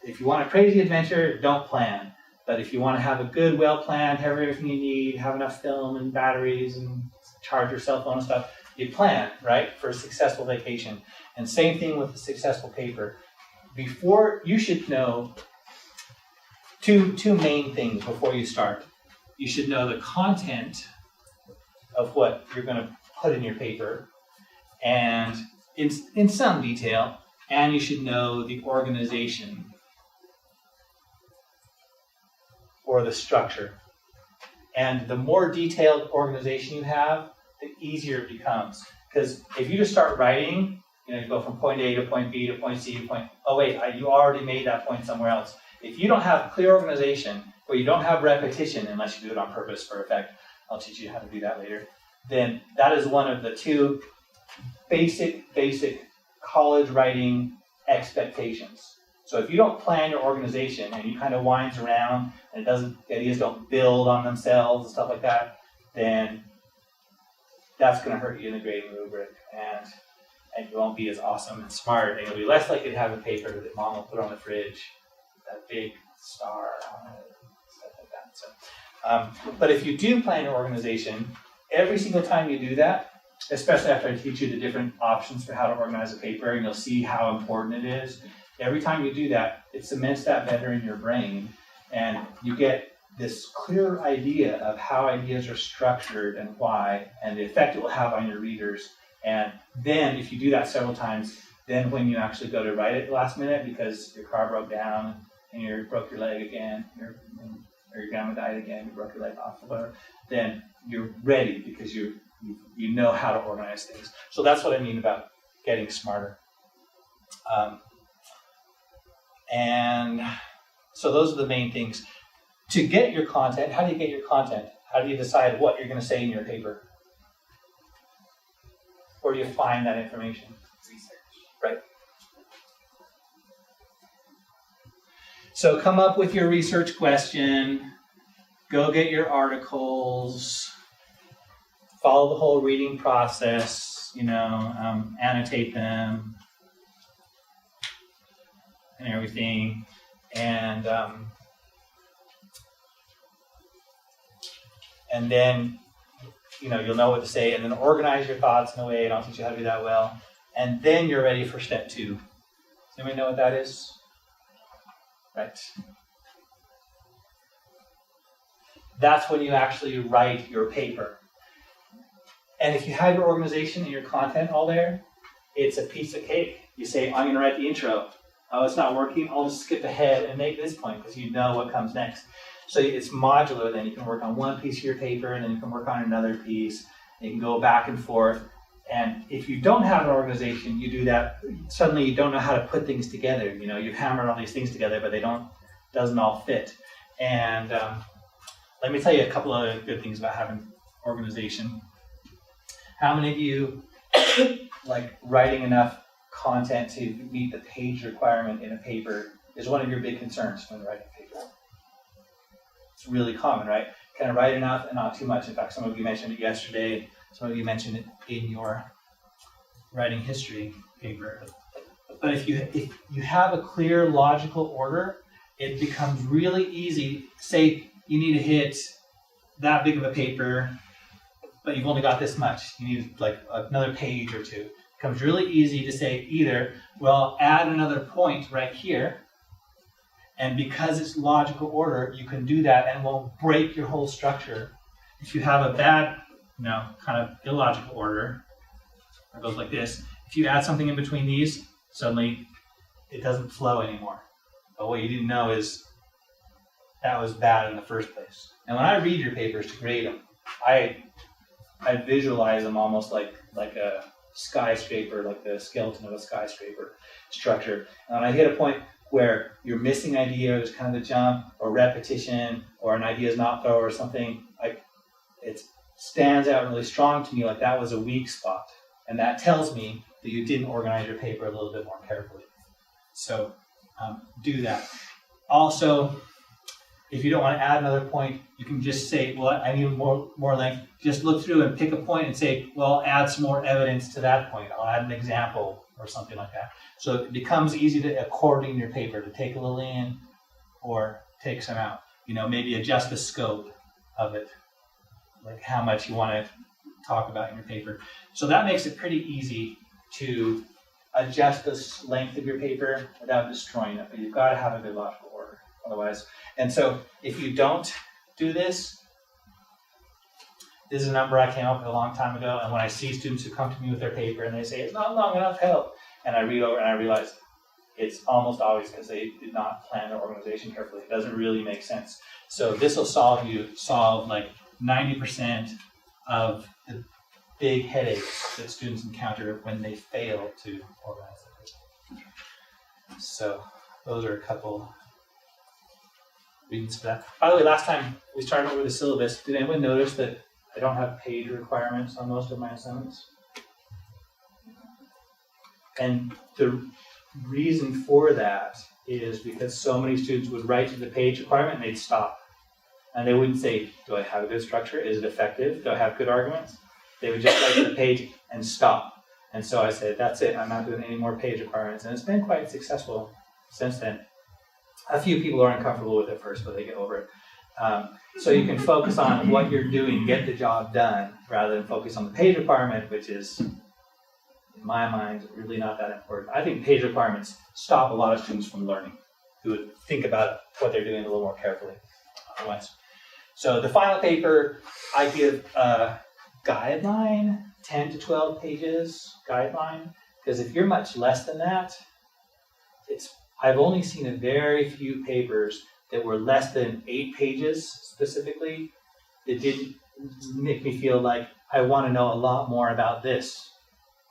if you want a crazy adventure, don't plan. But if you want to have a good, well-planned, have everything you need, have enough film and batteries and charge your cell phone and stuff, you plan, right, for a successful vacation. And same thing with a successful paper. Before, you should know two main things before you start. you should know the content of what you're going to put in your paper, and in some detail, and you should know the organization or the structure. And the more detailed organization you have, the easier it becomes. Because if you just start writing, you go from point A to point B to point C to point, you already made that point somewhere else. If you don't have clear organization, or you don't have repetition, unless you do it on purpose for effect, I'll teach you how to do that later, then that is one of the two basic college writing expectations. So if you don't plan your organization and you kind of winds around and the ideas don't build on themselves and stuff like that, then that's going to hurt you in the grading rubric, and you won't be as awesome and smart, and you'll be less likely to have a paper that mom will put on the fridge, that big star on it, stuff like that. So, but if you do plan your organization, every single time you do that, especially after I teach you the different options for how to organize a paper, and you'll see how important it is. Every time you do that, it cements that better in your brain, and you get this clear idea of how ideas are structured and why, and the effect it will have on your readers. And then if you do that several times, then when you actually go to write it last minute because your car broke down and you broke your leg again, or your grandma died again, you broke your leg off, or whatever, then you're ready because you know how to organize things. So that's what I mean about getting smarter. And so those are the main things. To get your content, how do you get your content? How do you decide what you're going to say in your paper? Where do you find that information? Research. Right. So come up with your research question. Go get your articles. Follow the whole reading process. Annotate them and everything. And then, you'll know what to say, and then organize your thoughts in a way, and I'll teach you how to do that well. And then you're ready for step 2. Does anybody know what that is? Right. That's when you actually write your paper. And if you have your organization and your content all there, it's a piece of cake. You say, I'm going to write the intro. Oh, it's not working. I'll just skip ahead and make this point because you know what comes next. So it's modular then. You can work on one piece of your paper and then you can work on another piece. You can go back and forth. And if you don't have an organization, you do that. Suddenly you don't know how to put things together. You've hammered all these things together, but doesn't all fit. And let me tell you a couple other good things about having organization. How many of you like writing enough content to meet the page requirement in a paper is one of your big concerns when writing a paper? It's really common, right? Can I write enough and not too much? In fact, some of you mentioned it yesterday. Some of you mentioned it in your writing history paper. But if you have a clear, logical order, it becomes really easy. Say you need to hit that big of a paper, but you've only got this much. You need like another page or two. It becomes really easy to say either, add another point right here, and because it's logical order, you can do that and it won't break your whole structure. If you have a bad, kind of illogical order, it goes like this. If you add something in between these, suddenly it doesn't flow anymore. But what you didn't know is that was bad in the first place. And when I read your papers to grade them, I visualize them almost like a skyscraper, like the skeleton of a skyscraper structure. And when I hit a point where you're missing idea, there's kind of a jump or repetition, or an idea is not thorough or something, it stands out really strong to me like that was a weak spot. And that tells me that you didn't organize your paper a little bit more carefully. So do that. Also, if you don't want to add another point, you can just say, I need more length. Just look through and pick a point and say, add some more evidence to that point. I'll add an example or something like that. So it becomes easy to accordion your paper, to take a little in or take some out. Maybe adjust the scope of it, like how much you want to talk about in your paper. So that makes it pretty easy to adjust the length of your paper without destroying it. But you've got to have a good logical order otherwise. And so if you don't do this, This is a number I came up with a long time ago, and when I see students who come to me with their paper and they say, it's not long enough, help, and I read over and I realize it's almost always because they did not plan their organization carefully. It doesn't really make sense. So this will solve like 90% of the big headaches that students encounter when they fail to organize their paper. So those are a couple reasons for that. By the way, last time we started over the syllabus, did anyone notice that I don't have page requirements on most of my assignments? And the reason for that is because so many students would write to the page requirement and they'd stop. And they wouldn't say, do I have a good structure? Is it effective? Do I have good arguments? They would just write to the page and stop. And so I said, that's it. I'm not doing any more page requirements. And it's been quite successful since then. A few people are uncomfortable with it first, but they get over it. So you can focus on what you're doing, get the job done, rather than focus on the page requirement, which is, in my mind, really not that important. I think page requirements stop a lot of students from learning, who would think about what they're doing a little more carefully otherwise. So the final paper, I give a guideline, 10 to 12 pages guideline, because if you're much less than that, I've only seen a very few papers that were less than 8 pages specifically that didn't make me feel like I want to know a lot more about this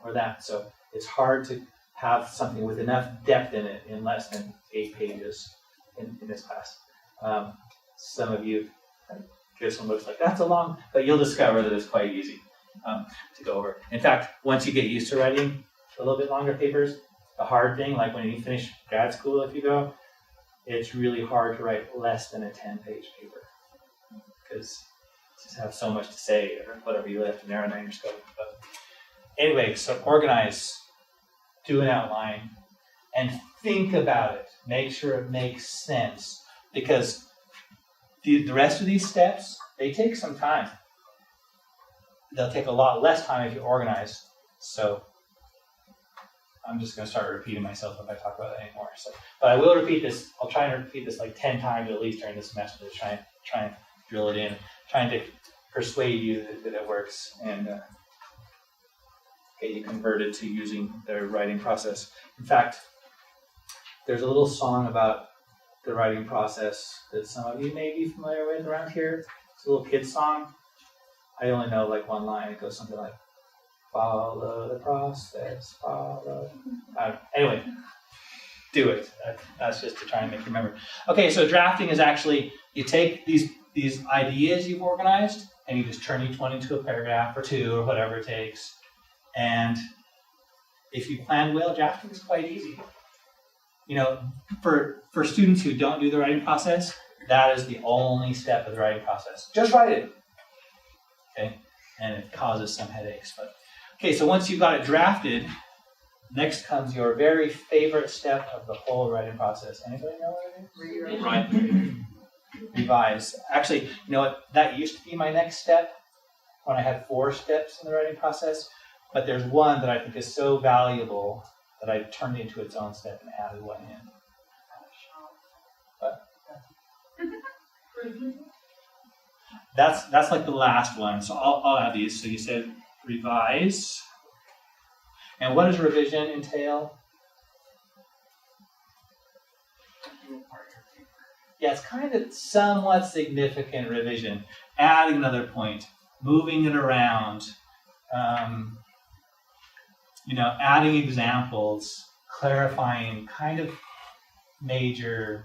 or that. So it's hard to have something with enough depth in it in less than 8 pages in this class. Some of you give some looks like that's a long, but you'll discover that it's quite easy to go over. In fact, once you get used to writing a little bit longer papers, the hard thing, like when you finish grad school, if you go, it's really hard to write less than a 10-page paper because you just have so much to say or whatever you have to narrow down your scope. But anyway, so organize, do an outline, and think about it. Make sure it makes sense because the rest of these steps, they take some time. They'll take a lot less time if you organize. So I'm just going to start repeating myself if I talk about it anymore. So, but I will repeat this. I'll try and repeat this like 10 times at least during the semester to try and drill it in, trying to persuade you that it works and get you converted to using the writing process. In fact, there's a little song about the writing process that some of you may be familiar with around here. It's a little kid's song. I only know like one line. It goes something like, follow the process, follow. Anyway, do it. That's just to try and make you remember. Okay, so drafting is actually, you take these ideas you've organized and you just turn each one into a paragraph or two or whatever it takes. And if you plan well, drafting is quite easy. You know, for students who don't do the writing process, that is the only step of the writing process. Just write it. Okay? And it causes some headaches. But okay, so once you've got it drafted, next comes your very favorite step of the whole writing process. Anybody know what it is? Right. Revise. Actually, you know what? That used to be my next step when I had 4 steps in the writing process. But there's one that I think is so valuable that I turned into its own step and added one in. But that's like the last one. So I'll add these. So you said revise. And what does revision entail? Yeah, it's kind of somewhat significant revision. Adding another point, moving it around, adding examples, clarifying kind of major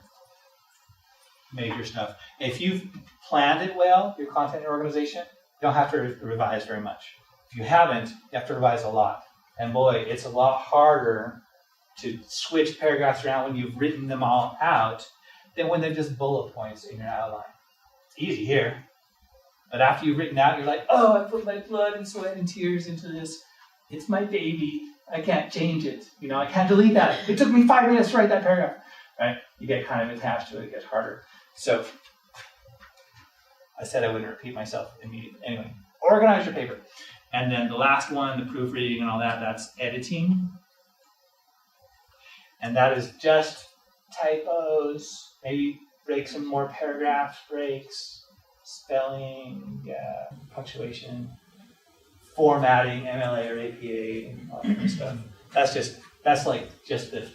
stuff. If you've planned it well, your content and organization, you don't have to revise very much. If you haven't, you have to revise a lot. And boy, it's a lot harder to switch paragraphs around when you've written them all out than when they're just bullet points in your outline. It's easy here. But after you've written out, you're like, oh, I put my blood and sweat and tears into this. It's my baby. I can't change it. I can't delete that. It took me 5 minutes to write that paragraph. Right? You get kind of attached to it. It gets harder. So I said I wouldn't repeat myself immediately. Anyway, organize your paper. And then the last one, the proofreading and all that, that's editing. And that is just typos, maybe break some more paragraph breaks, spelling, punctuation, formatting, MLA or APA, and all that kind of stuff. That's like just the, what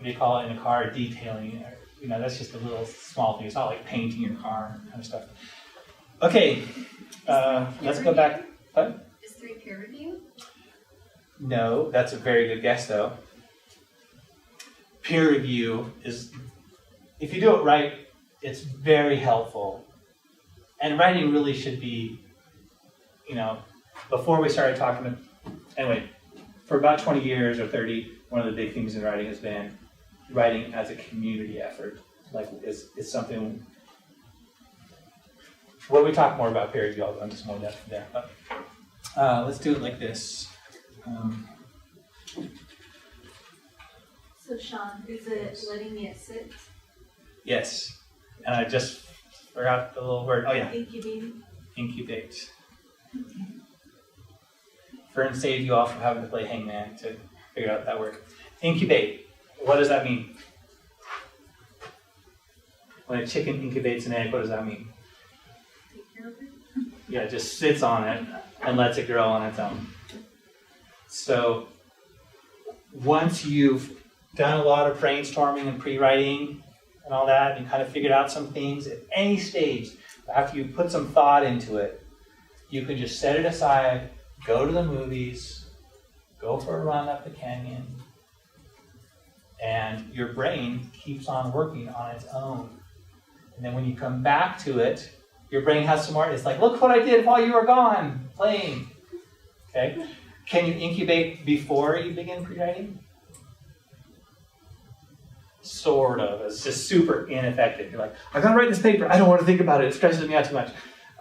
do you call it in a car, detailing, or, that's just a little small thing. It's not like painting your car kind of stuff. Okay, let's go back. What? Is 3 peer review? No, that's a very good guess though. Peer review is, if you do it right, it's very helpful. And writing really should be, before we started talking, anyway, for about 20 years or 30, one of the big things in writing has been writing as a community effort. Like, it's something, when we talk more about peer review, I'll go into some more depth there. But let's do it like this. So Sean, is it letting it sit? Yes. And I just forgot the little word. Oh yeah. Incubating? Incubate. Fern saved you all from having to play hangman to figure out that word. Incubate. What does that mean? When a chicken incubates an egg, what does that mean? Take care of it? Yeah, it just sits on it and lets it grow on its own. So once you've done a lot of brainstorming and pre-writing and all that, and you kind of figured out some things at any stage, after you put some thought into it, you can just set it aside, go to the movies, go for a run up the canyon, and your brain keeps on working on its own. And then when you come back to it, your brain has some more, it's like, look what I did while you were gone, playing. Okay? Can you incubate before you begin pre-writing? Sort of. It's just super ineffective. You're like, I gotta write this paper. I don't want to think about it. It stresses me out too much.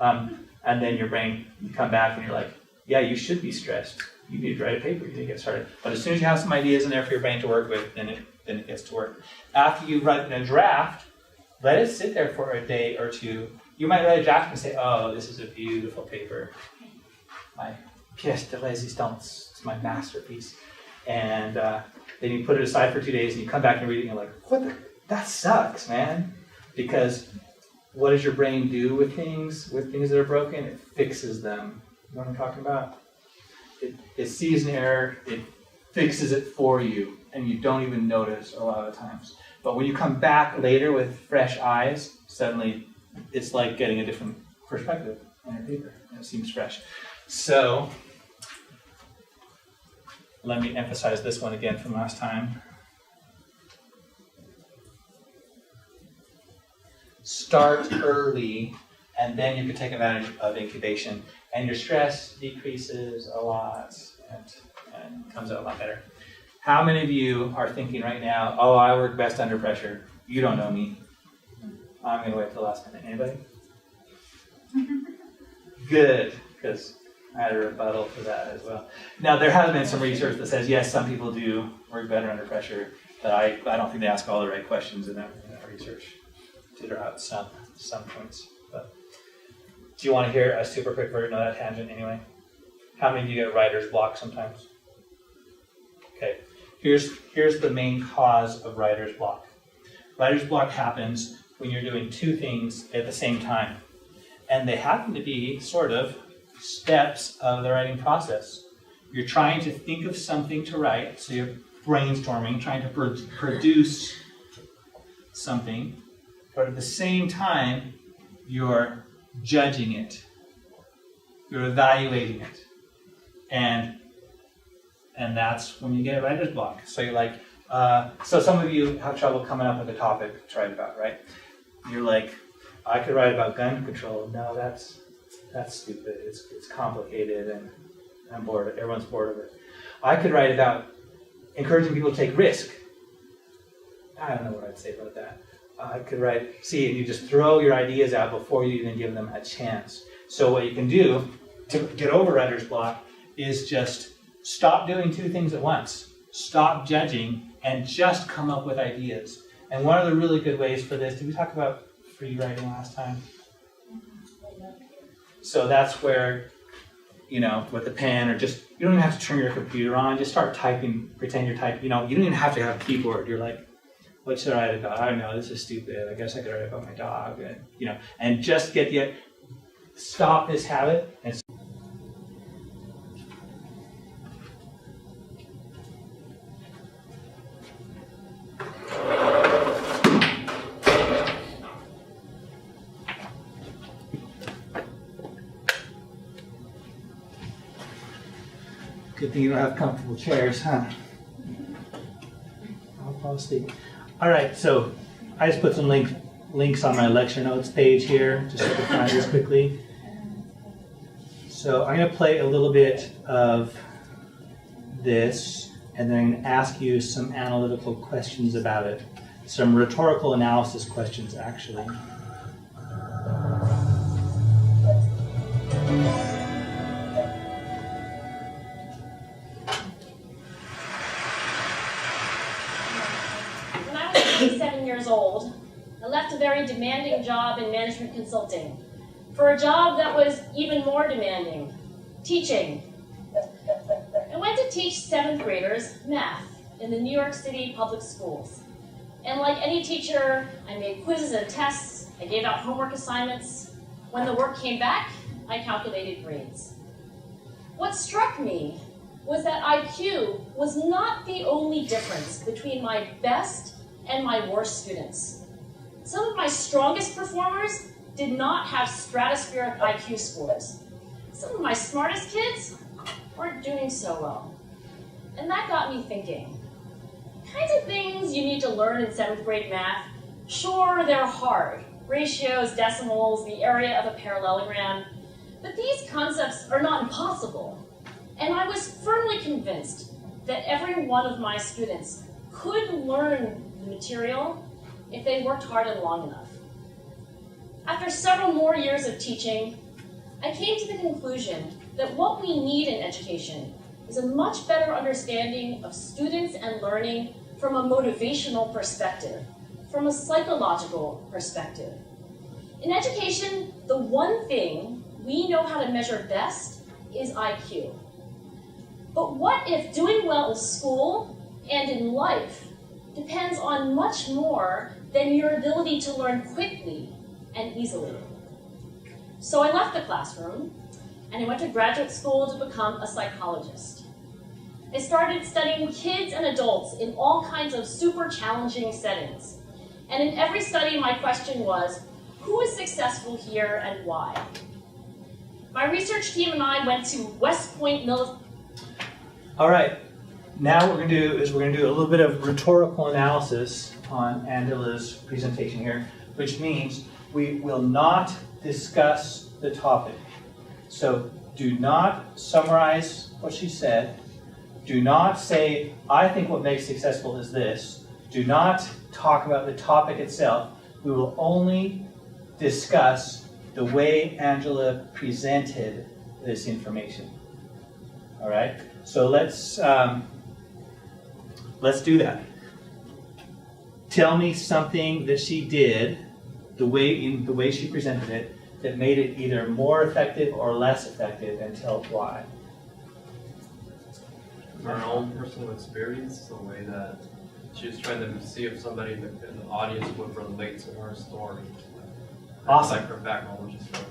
And then your brain, you come back and you're like, yeah, you should be stressed. You need to write a paper. You need to get started. But as soon as you have some ideas in there for your brain to work with, then it gets to work. After you write a draft, let it sit there for a day or two. You might write a draft and say, oh, this is a beautiful paper. My pièce de résistance. It's my masterpiece. And then you put it aside for 2 days and you come back and read it and you're like, that sucks, man. Because what does your brain do with things that are broken? It fixes them. You know what I'm talking about? It sees an error, it fixes it for you, and you don't even notice a lot of times. But when you come back later with fresh eyes, suddenly it's like getting a different perspective on your paper, and it seems fresh. So, let me emphasize this one again from last time. Start early, and then you can take advantage of incubation. And your stress decreases a lot and comes out a lot better. How many of you are thinking right now, oh, I work best under pressure. You don't know me. I'm going to wait till the last minute. Anybody? Good, because I had a rebuttal for that as well. Now, there has been some research that says, yes, some people do work better under pressure, but I don't think they ask all the right questions in that research to draw out some points. But do you want to hear a super quick version of that tangent anyway? How many of you get writer's block sometimes? Okay, here's the main cause of writer's block. Writer's block happens when you're doing two things at the same time. And they happen to be sort of steps of the writing process. You're trying to think of something to write, so you're brainstorming, trying to produce something, but at the same time, you're judging it. You're evaluating it. And that's when you get writer's block. So you're like, so some of you have trouble coming up with a topic to write about, right? You're like, I could write about gun control. No, that's stupid. It's complicated and I'm bored. Everyone's bored of it. I could write about encouraging people to take risk. I don't know what I'd say about that. I could write, and you just throw your ideas out before you even give them a chance. So what you can do to get over writer's block is just stop doing two things at once. Stop judging and just come up with ideas. And one of the really good ways for this, did we talk about free writing last time? So that's where, with the pen or just, you don't even have to turn your computer on, just start typing, pretend you're typing, you don't even have to have a keyboard. You're like, what should I write about? I don't know, this is stupid. I guess I could write about my dog. And, and just stop this habit. And good thing you don't have comfortable chairs, huh? I'll fall asleep. All right, so I just put some links on my lecture notes page here, just so you can find this quickly. So I'm going to play a little bit of this, and then I'm going to ask you some analytical questions about it. Some rhetorical analysis questions, actually. When I was 27 years old, I left a very demanding job in management consulting for a job that was even more demanding, teaching. I went to teach 7th graders math in the New York City public schools. And like any teacher, I made quizzes and tests, I gave out homework assignments. When the work came back, I calculated grades. What struck me was that IQ was not the only difference between my best and my worst students. Some of my strongest performers did not have stratospheric IQ scores. Some of my smartest kids weren't doing so well. And that got me thinking. Kinds of things you need to learn in 7th grade math, sure, they're hard. Ratios, decimals, the area of a parallelogram. But these concepts are not impossible. And I was firmly convinced that every one of my students could learn the material if they worked hard and long enough. After several more years of teaching, I came to the conclusion that what we need in education is a much better understanding of students and learning from a motivational perspective, from a psychological perspective. In education, the one thing we know how to measure best is IQ. But what if doing well in school and in life depends on much more than your ability to learn quickly and easily? So I left the classroom and I went to graduate school to become a psychologist. I started studying kids and adults in all kinds of super challenging settings. And in every study, my question was, who is successful here and why? My research team and I went to West Point Military. All right, now what we're going to do is we're going to do a little bit of rhetorical analysis on Angela's presentation here, which means we will not discuss the topic. So do not summarize what she said. Do not say, I think what makes successful is this. Do not talk about the topic itself. We will only discuss the way Angela presented this information. All right? So let's do that. Tell me something that she did, the way she presented it, that made it either more effective or less effective, and tell why. Our own personal experience, the way that she was trying to see if somebody in the audience would relate to her story. Awesome. Like her background, which is so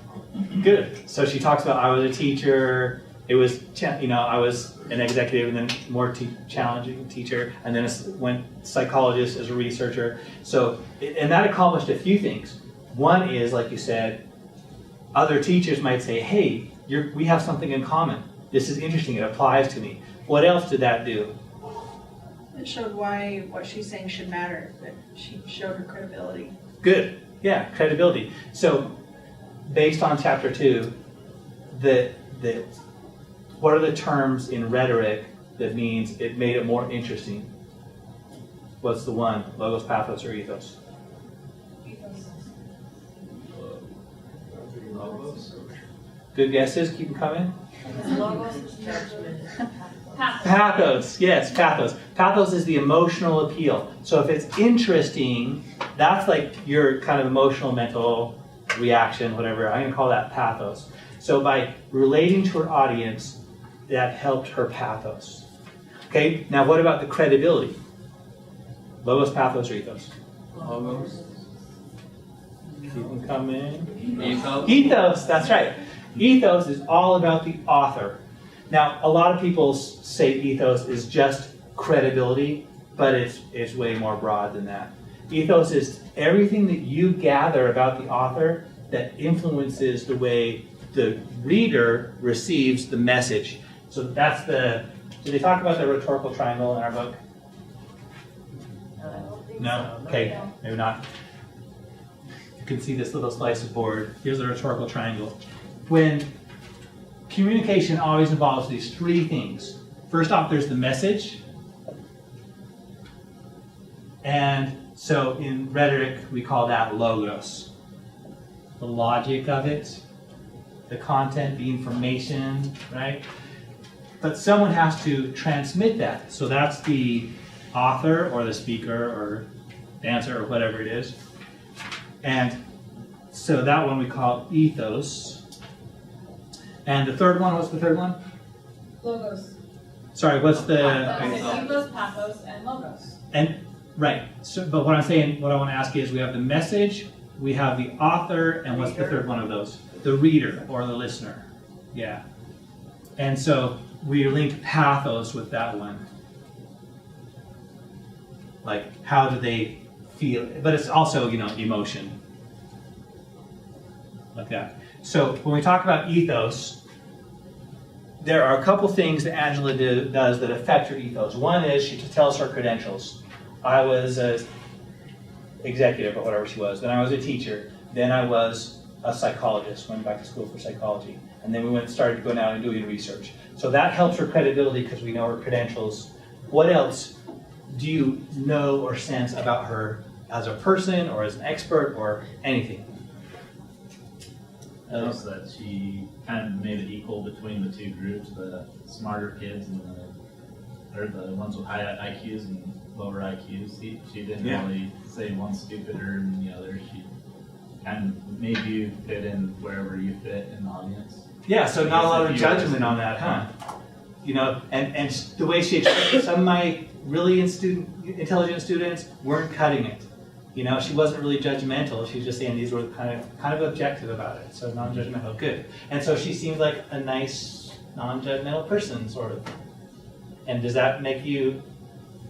Good. So she talks about, I was a teacher, it was, I was an executive and then more challenging teacher, and then went psychologist as a researcher. So, and that accomplished a few things. One is, like you said, other teachers might say, hey, we have something in common. This is interesting, it applies to me. What else did that do? It showed why what she's saying should matter, that she showed her credibility. Good. Yeah, credibility. So, based on chapter 2, what are the terms in rhetoric that means it made it more interesting? What's the one? Logos, pathos, or ethos? Logos. Good guesses. Keep them coming. Logos is judgment. Pathos. Yes, pathos. Pathos is the emotional appeal. So if it's interesting, that's like your kind of emotional, mental reaction, whatever. I'm going to call that pathos. So by relating to her audience, that helped her pathos. Okay, now what about the credibility? Logos, pathos, or ethos? Logos. Keep them coming. Ethos. Ethos, that's right. Ethos is all about the author. Now, a lot of people say ethos is just credibility, but it's way more broad than that. Ethos is everything that you gather about the author that influences the way the reader receives the message. So that's the, did they talk about the rhetorical triangle in our book? No? Okay, maybe not. You can see this little slice of board. Here's the rhetorical triangle. When communication always involves these three things. First off, there's the message. And so in rhetoric, we call that logos. The logic of it, the content, the information, right? But someone has to transmit that. So that's the author or the speaker or dancer or whatever it is. And so that one we call ethos. And the third one, what's the third one? Logos. Sorry, what's the... Ethos, pathos, and logos. And right. So, but what I'm saying, what I want to ask you is we have the message, we have the author, and what's the third one of those? The reader or the listener. Yeah. And so we link pathos with that one. Like, how do they feel? But it's also, emotion. Like that. So when we talk about ethos, there are a couple things that Angela does that affect her ethos. One is she tells her credentials. I was an executive or whatever she was. Then I was a teacher. Then I was a psychologist, went back to school for psychology. And then we started going out and doing research. So that helps her credibility because we know her credentials. What else do you know or sense about her as a person or as an expert or anything? Notice that she kind of made it equal between the two groups, the smarter kids and the ones with high IQs and lower IQs. She didn't really say one stupider than the other. She kind of made you fit in wherever you fit in the audience. Yeah, so not a lot of judgment on that, huh? And the way she achieved, some of my really intelligent students weren't cutting it. She wasn't really judgmental. She was just saying these were kind of objective about it. So non-judgmental, good. And so she seemed like a nice, non-judgmental person, sort of. And does that make you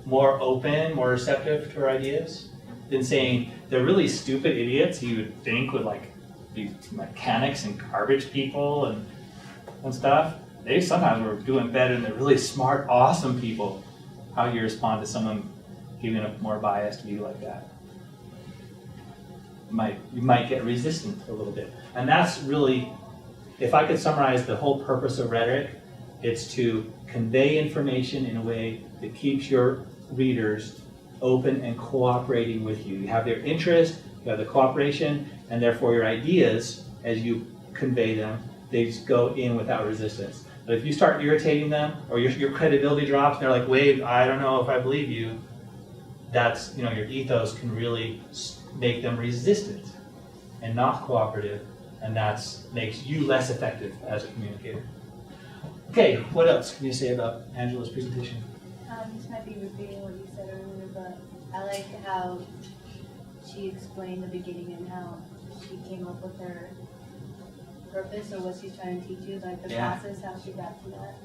more open, more receptive to her ideas? Than saying they're really stupid idiots you would think would be mechanics and garbage people and stuff. They sometimes were doing better than the really smart, awesome people. How you respond to someone giving a more biased view like that. You might get resistant a little bit. And that's really, if I could summarize the whole purpose of rhetoric, it's to convey information in a way that keeps your readers open and cooperating with you. You have their interest, you have the cooperation, and therefore your ideas, as you convey them, they just go in without resistance. But if you start irritating them, or your credibility drops, and they're like, wait, I don't know if I believe you, that's, your ethos can really make them resistant and not cooperative, and that makes you less effective as a communicator. Okay, what else can you say about Angela's presentation? This might be repeating what you said earlier, but I like how she explained the beginning and how she came up with her purpose or what she's trying to teach you, like the process, how she got to that.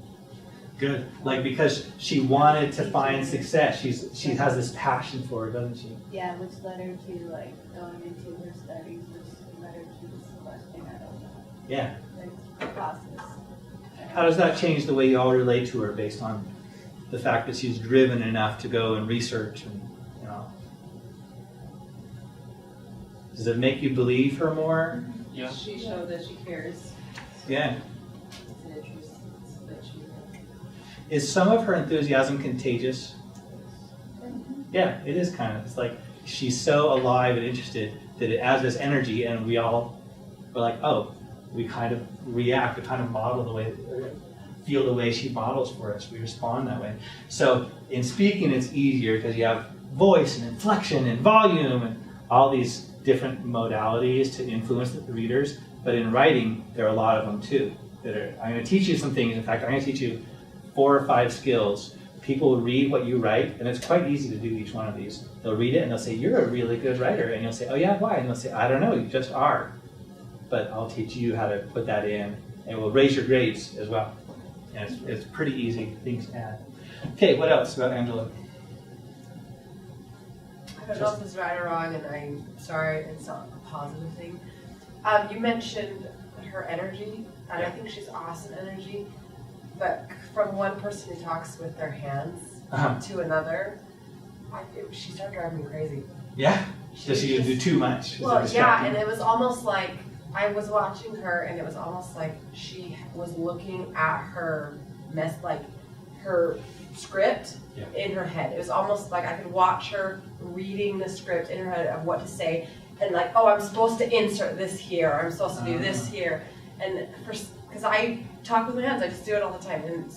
Good, because she wanted to find success. She has this passion for it, doesn't she? Yeah, which led her to going into her studies, which led her to this question. I don't know. Yeah. The process. How does that change the way you all relate to her based on the fact that she's driven enough to go and research and does it make you believe her more? Yeah. She showed that she cares. Yeah. It's an interest that she has. Is some of her enthusiasm contagious? Yeah, it is kind of. It's like she's so alive and interested that it adds this energy, and we're like, oh, we kind of react, we kind of model the way, feel the way she models for us. We respond that way. So in speaking, it's easier because you have voice and inflection and volume and all these different modalities to influence the readers. But in writing, there are a lot of them too. I'm going to teach you some things. In fact, I'm going to teach you 4 or 5 skills people will read what you write, and it's quite easy to do each one of these. They'll read it and they'll say, "You're a really good writer," and you'll say, "Oh yeah, why?" And they'll say, "I don't know, you just are. But I'll teach you how to put that in, and it will raise your grades as well." And it's pretty easy things to add. Okay, what else about Angela? I don't know if this is right or wrong, and I'm sorry, it's not a positive thing. You mentioned her energy, and I think she's awesome energy, but from one person who talks with their hands to another, she started driving me crazy. Yeah? Does she do too much? Well, yeah, and it was almost like, I was watching her, and it was almost like she was looking at her her script in her head. It was almost like I could watch her reading the script in her head of what to say, and like, oh, I'm supposed to insert this here, or I'm supposed to do this here, and because I talk with my hands, I just do it all the time, and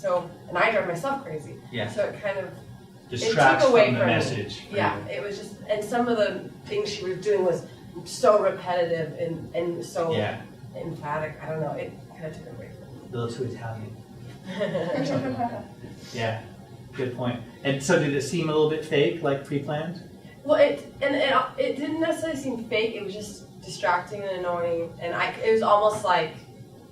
I drive myself crazy. Yeah. So it kind of distracts from the message. Yeah, it was just, and some of the things she was doing was so repetitive and so emphatic. I don't know. It kind of took it away from me. A little too Italian. Yeah, good point. And so did it seem a little bit fake, like pre-planned? Well, it didn't necessarily seem fake. It was just distracting and annoying, and it was almost like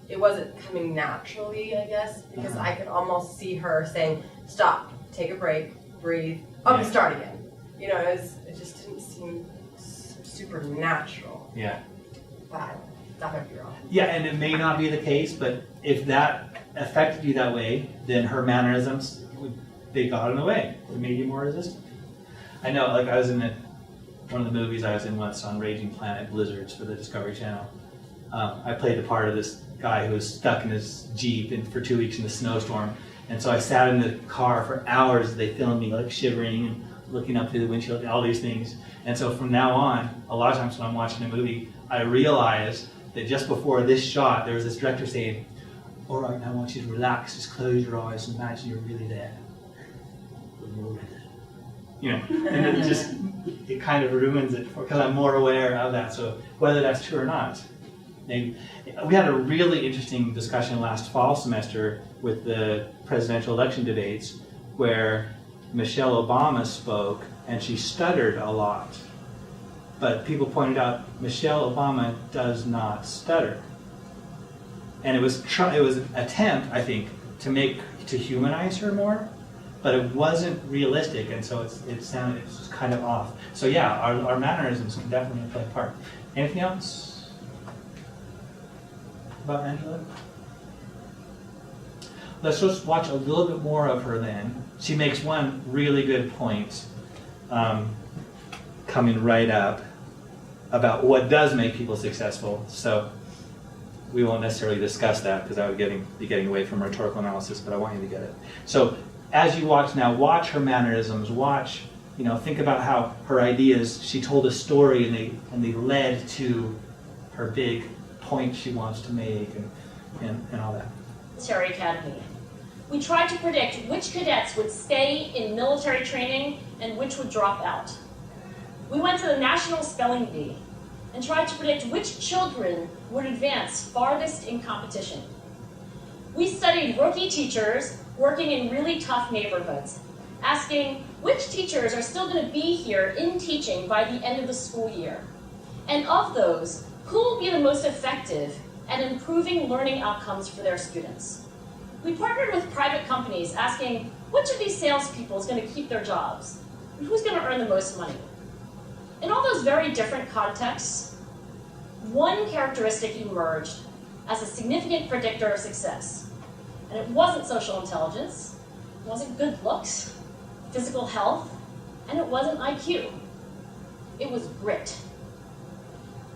it wasn't coming naturally, I guess, because I could almost see her saying, "Stop, take a break, breathe, start again." You know, it just didn't seem super natural. Yeah. But that might be wrong. Yeah, and it may not be the case, but if that affected you that way, then her mannerisms, they got in the way. It made you more resistant. I know, like I was in one of the movies I was in once on Raging Planet Blizzards for the Discovery Channel. I played the part of this guy who was stuck in his Jeep for 2 weeks in the snowstorm. And so I sat in the car for hours. They filmed me like shivering and looking up through the windshield, all these things. And so from now on, a lot of times when I'm watching a movie, I realize that just before this shot, there was this director saying, "All right, now I want you to relax, just close your eyes and imagine you're really there." You know, and it kind of ruins it because I'm more aware of that. So whether that's true or not, we had a really interesting discussion last fall semester with the presidential election debates where Michelle Obama spoke and she stuttered a lot. But people pointed out Michelle Obama does not stutter. And it was an attempt, I think, to humanize her more, but it wasn't realistic, and so it's kind of off. So yeah, our mannerisms can definitely play a part. Anything else about Angela? Let's just watch a little bit more of her then. She makes one really good point coming right up about what does make people successful. So we won't necessarily discuss that because I would be getting away from rhetorical analysis, but I want you to get it. So as you watch now, watch her mannerisms, think about how her ideas, she told a story and they led to her big point she wants to make and all that. Military Academy. We tried to predict which cadets would stay in military training and which would drop out. We went to the National Spelling Bee and tried to predict which children would advance farthest in competition. We studied rookie teachers working in really tough neighborhoods, asking which teachers are still going to be here in teaching by the end of the school year. And of those, who will be the most effective at improving learning outcomes for their students? We partnered with private companies asking which of these salespeople is going to keep their jobs and who's going to earn the most money. In all those very different contexts, one characteristic emerged as a significant predictor of success. And it wasn't social intelligence, it wasn't good looks, physical health, and it wasn't IQ. It was grit.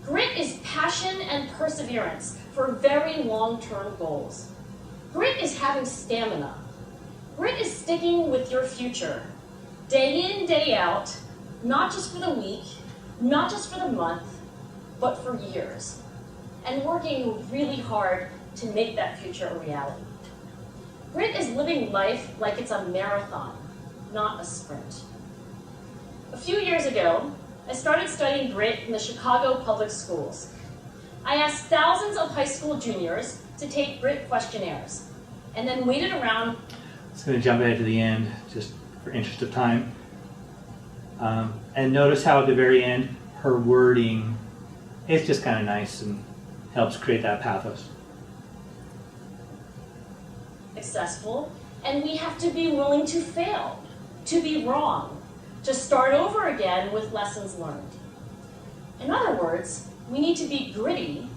Grit is passion and perseverance for very long-term goals. Grit is having stamina. Grit is sticking with your future, day in, day out, not just for the week, not just for the month, but for years, and working really hard to make that future a reality. Grit is living life like it's a marathon, not a sprint. A few years ago, I started studying grit in the Chicago public schools. I asked thousands of high school juniors to take grit questionnaires, and then waited around. Just going to jump ahead to the end, just for interest of time. And notice how at the very end, her wording, it's just kind of nice and helps create that pathos. Successful, and we have to be willing to fail, to be wrong, to start over again with lessons learned. In other words, we need to be gritty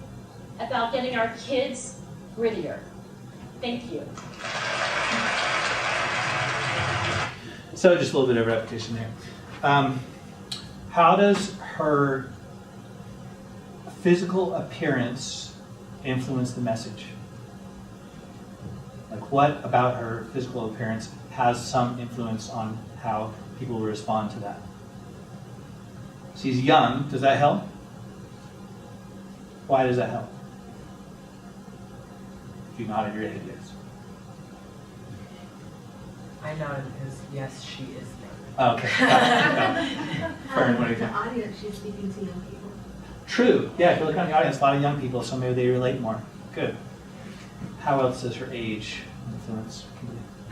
about getting our kids grittier. Thank you. So just a little bit of repetition there. How does her physical appearance influence the message? Like, what about her physical appearance has some influence on how people will respond to that? She's young. Does that help? Why does that help? If you nodded your head, yes. I nodded because yes, she is young. Okay. Fern, what do you think? The audience, she's speaking to young people. True. Yeah, if you look on the audience, a lot of young people, so maybe they relate more. Good. How else does her age influence?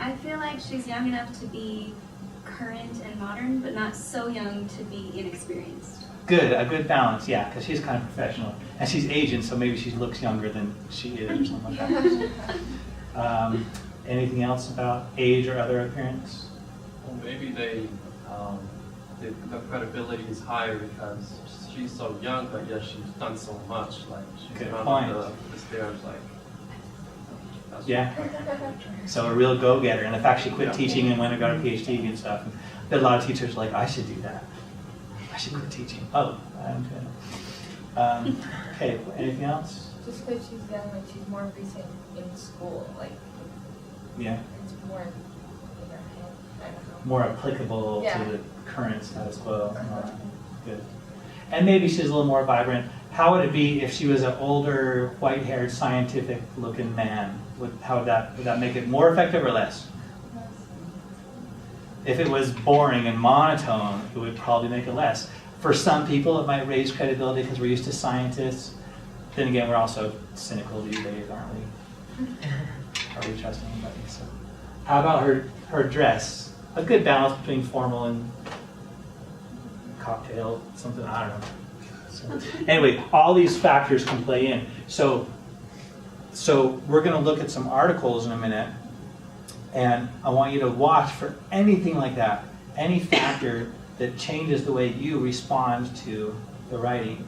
I feel like she's young enough to be current and modern, but not so young to be inexperienced. Good, a good balance, yeah, because she's kind of professional. And she's Asian, so maybe she looks younger than she is or something like that. Anything else about age or other appearance? Well, maybe the credibility is higher because she's so young, but yet she's done so much. Like she's Good gone point. up the stairs, like. Yeah. So a real go-getter. And the fact she quit teaching and went and got a PhD and stuff. There are a lot of teachers like, I should do that. I should quit teaching. Oh, I'm good. Okay, anything else? Just because she's young, like she's more recent in school, like Yeah. it's more in her head. I don't know. More applicable Yeah. to the current status quo. Good. And maybe she's a little more vibrant. How would it be if she was an older, white-haired, scientific-looking man? Would that make it more effective or less? If it was boring and monotone, it would probably make it less. For some people, it might raise credibility because we're used to scientists. Then again, we're also cynical these days, aren't we? Are we trusting anybody? So, how about her dress? A good balance between formal and cocktail, something, I don't know. So, anyway, all these factors can play in. So we're going to look at some articles in a minute, and I want you to watch for anything like that, any factor that changes the way you respond to the writing,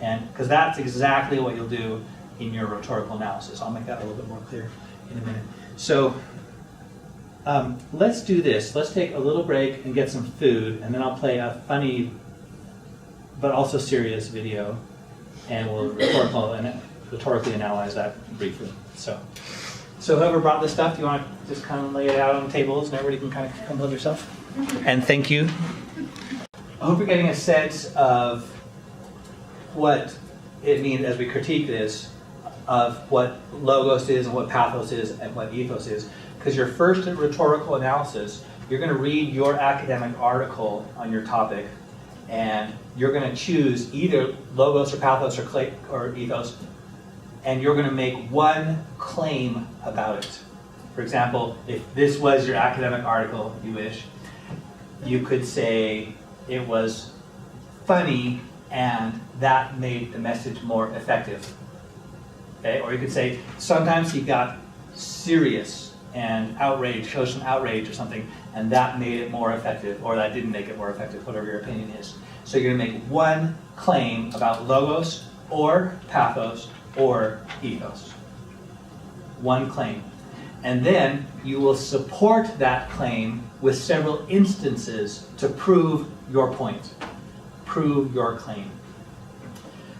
and because that's exactly what you'll do in your rhetorical analysis. I'll make that a little bit more clear in a minute. So let's do this. Let's take a little break and get some food, and then I'll play a funny but also serious video, and we'll rhetorically analyze that briefly. So whoever brought this stuff, do you want to just kind of lay it out on the tables and everybody can kind of come yourself? And thank you. I hope you're getting a sense of what it means as we critique this, of what logos is and what pathos is and what ethos is. Because your first rhetorical analysis, you're going to read your academic article on your topic, and you're going to choose either logos or pathos or ethos, and you're going to make one claim about it. For example, if this was your academic article, if you wish, you could say it was funny and that made the message more effective. Okay? Or you could say sometimes he got serious and outrage, showed some outrage or something, and that made it more effective, or that didn't make it more effective, whatever your opinion is. So you're going to make one claim about logos or pathos or ethos. One claim. And then you will support that claim with several instances to prove your point, prove your claim.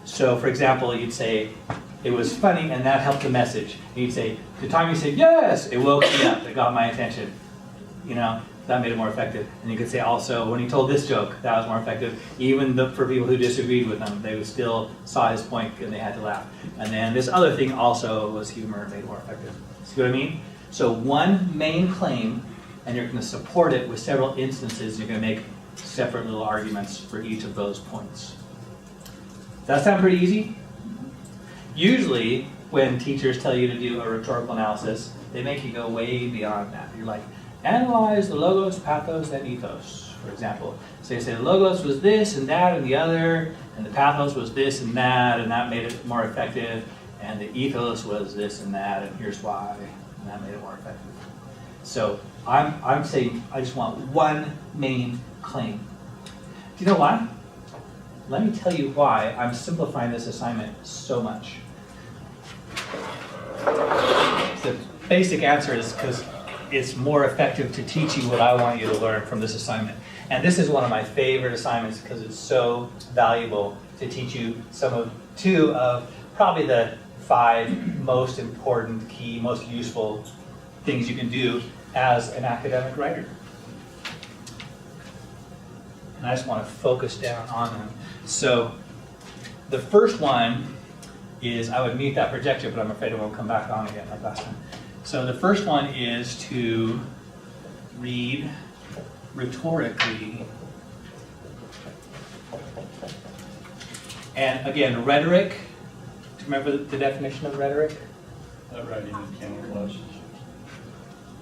So for example, you'd say, it was funny and that helped the message. And you'd say, the time you said, yes, it woke me up, it got my attention. You know, that made it more effective. And you could say also, when he told this joke, that was more effective. Even for people who disagreed with him, they still saw his point and they had to laugh. And then this other thing also was humor, made it more effective. See what I mean? So one main claim, and you're going to support it with several instances. You're going to make separate little arguments for each of those points. Does that sound pretty easy? Usually, when teachers tell you to do a rhetorical analysis, they make you go way beyond that. You're like, analyze the logos, pathos, and ethos, for example. So you say the logos was this and that and the other, and the pathos was this and that made it more effective, and the ethos was this and that, and here's why, and that made it more effective. So I'm saying I just want one main claim. Do you know why? Let me tell you why I'm simplifying this assignment so much. The basic answer is because it's more effective to teach you what I want you to learn from this assignment. And this is one of my favorite assignments because it's so valuable to teach you two of probably the 5 most important, key, most useful things you can do as an academic writer. And I just want to focus down on them. So the first one is, I would mute that projector, but I'm afraid it won't come back on again like last time. So the first one is to read rhetorically. And again, rhetoric. Do you remember the definition of rhetoric? Writing is camouflage.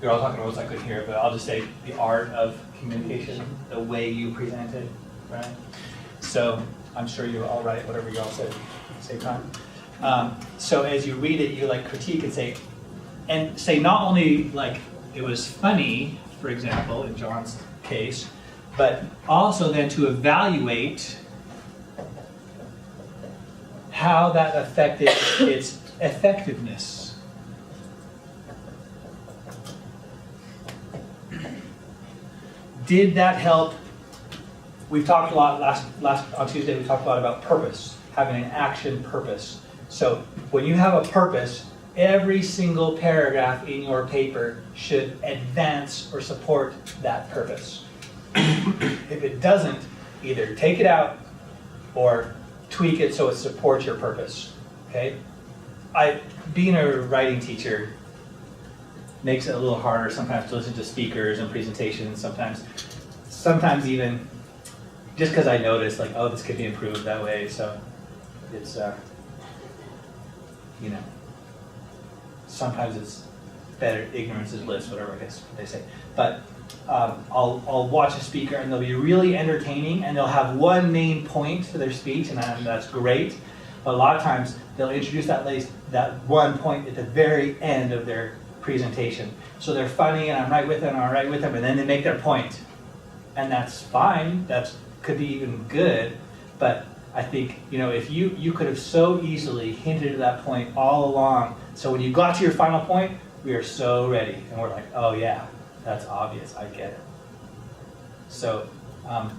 You're all talking about what I couldn't hear, but I'll just say the art of communication, the way you present it, right? So I'm sure you're all right, whatever you all said at the same time. So as you read it, you like critique and say not only like it was funny, for example, in John's case, but also then to evaluate how that affected its effectiveness. Did that help? We've talked a lot on Tuesday. We talked a lot about purpose, having an action purpose. So when you have a purpose, every single paragraph in your paper should advance or support that purpose. If it doesn't, either take it out or tweak it so it supports your purpose. Okay? Being a writing teacher makes it a little harder sometimes to listen to speakers and presentations. Sometimes even just because I notice like, oh, this could be improved that way. So it's sometimes it's better, ignorance is bliss, whatever I guess they say. But I'll watch a speaker and they'll be really entertaining and they'll have one main point to their speech and that's great. But a lot of times they'll introduce that one point at the very end of their presentation. So they're funny and I'm right with them, and then they make their point. And that's fine, that could be even good, but I think, if you could have so easily hinted at that point all along, so when you got to your final point, we are so ready, and we're like, oh yeah, that's obvious, I get it. So I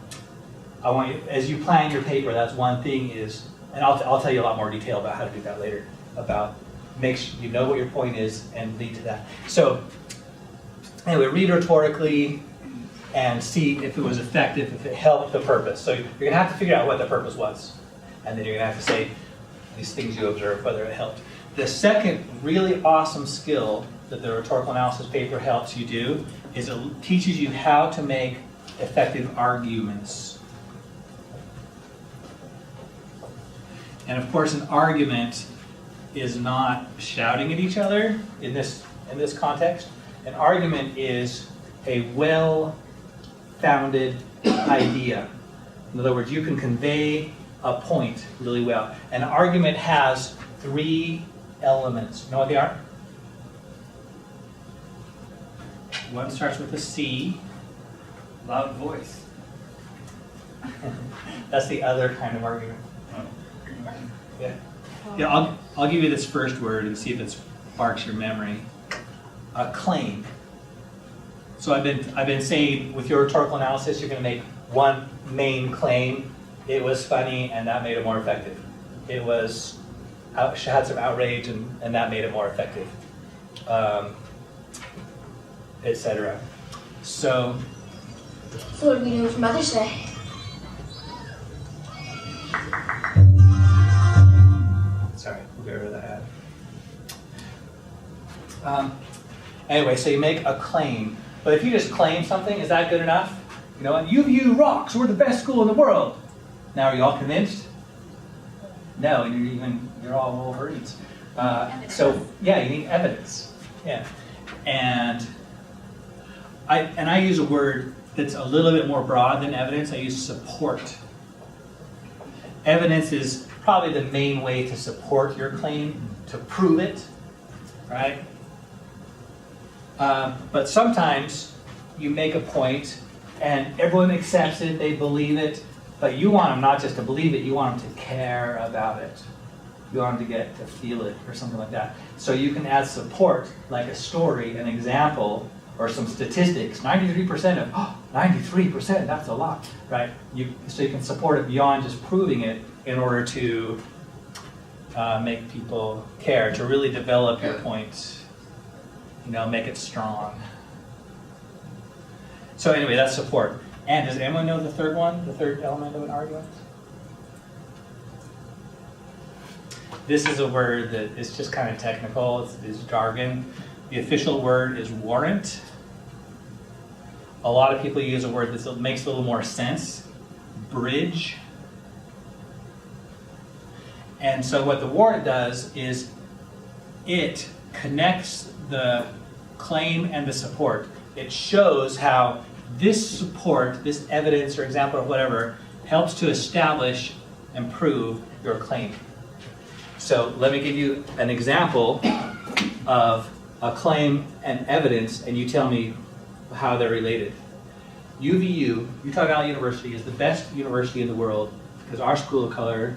want you, as you plan your paper, that's one thing is, and I'll tell you a lot more detail about how to do that later, about make sure you know what your point is and lead to that. So anyway, read rhetorically and see if it was effective, if it helped the purpose. So you're going to have to figure out what the purpose was. And then you're going to have to say these things you observed, whether it helped. The second really awesome skill that the rhetorical analysis paper helps you do is it teaches you how to make effective arguments. And of course, an argument is not shouting at each other in this context. An argument is a well-founded idea. In other words, you can convey a point really well. An argument has 3 elements. You know what they are? One starts with a C. Loud voice. That's the other kind of argument. Yeah. I'll give you this first word and see if it sparks your memory. A claim. So I've been saying with your rhetorical analysis, you're going to make one main claim. It was funny, and that made it more effective. It was had some outrage, and that made it more effective, etc. So what are we doing for Mother's Day? Sorry, we'll get rid of that ad. Anyway, so you make a claim. But if you just claim something, is that good enough? You know, UVU rocks, we're the best school in the world. Now, are you all convinced? No, and you're all Wolverines. So, yeah, you need evidence. Yeah. And I use a word that's a little bit more broad than evidence. I use support. Evidence is probably the main way to support your claim, to prove it, right? But sometimes you make a point and everyone accepts it, they believe it, but you want them not just to believe it, you want them to care about it. You want them to get to feel it or something like that. So you can add support, like a story, an example, or some statistics. 93% of, 93%, that's a lot, right? So you can support it beyond just proving it in order to make people care, to really develop your point, make it strong. So anyway, that's support. And does anyone know the third one, the third element of an argument? This is a word that is just kind of technical, it's jargon. The official word is warrant. A lot of people use a word that makes a little more sense, bridge. And so what the warrant does is it connects the claim and the support. It shows how this support, this evidence or example or whatever, helps to establish and prove your claim. So let me give you an example of a claim and evidence, and you tell me how they're related. UVU, Utah Valley University, is the best university in the world because our school color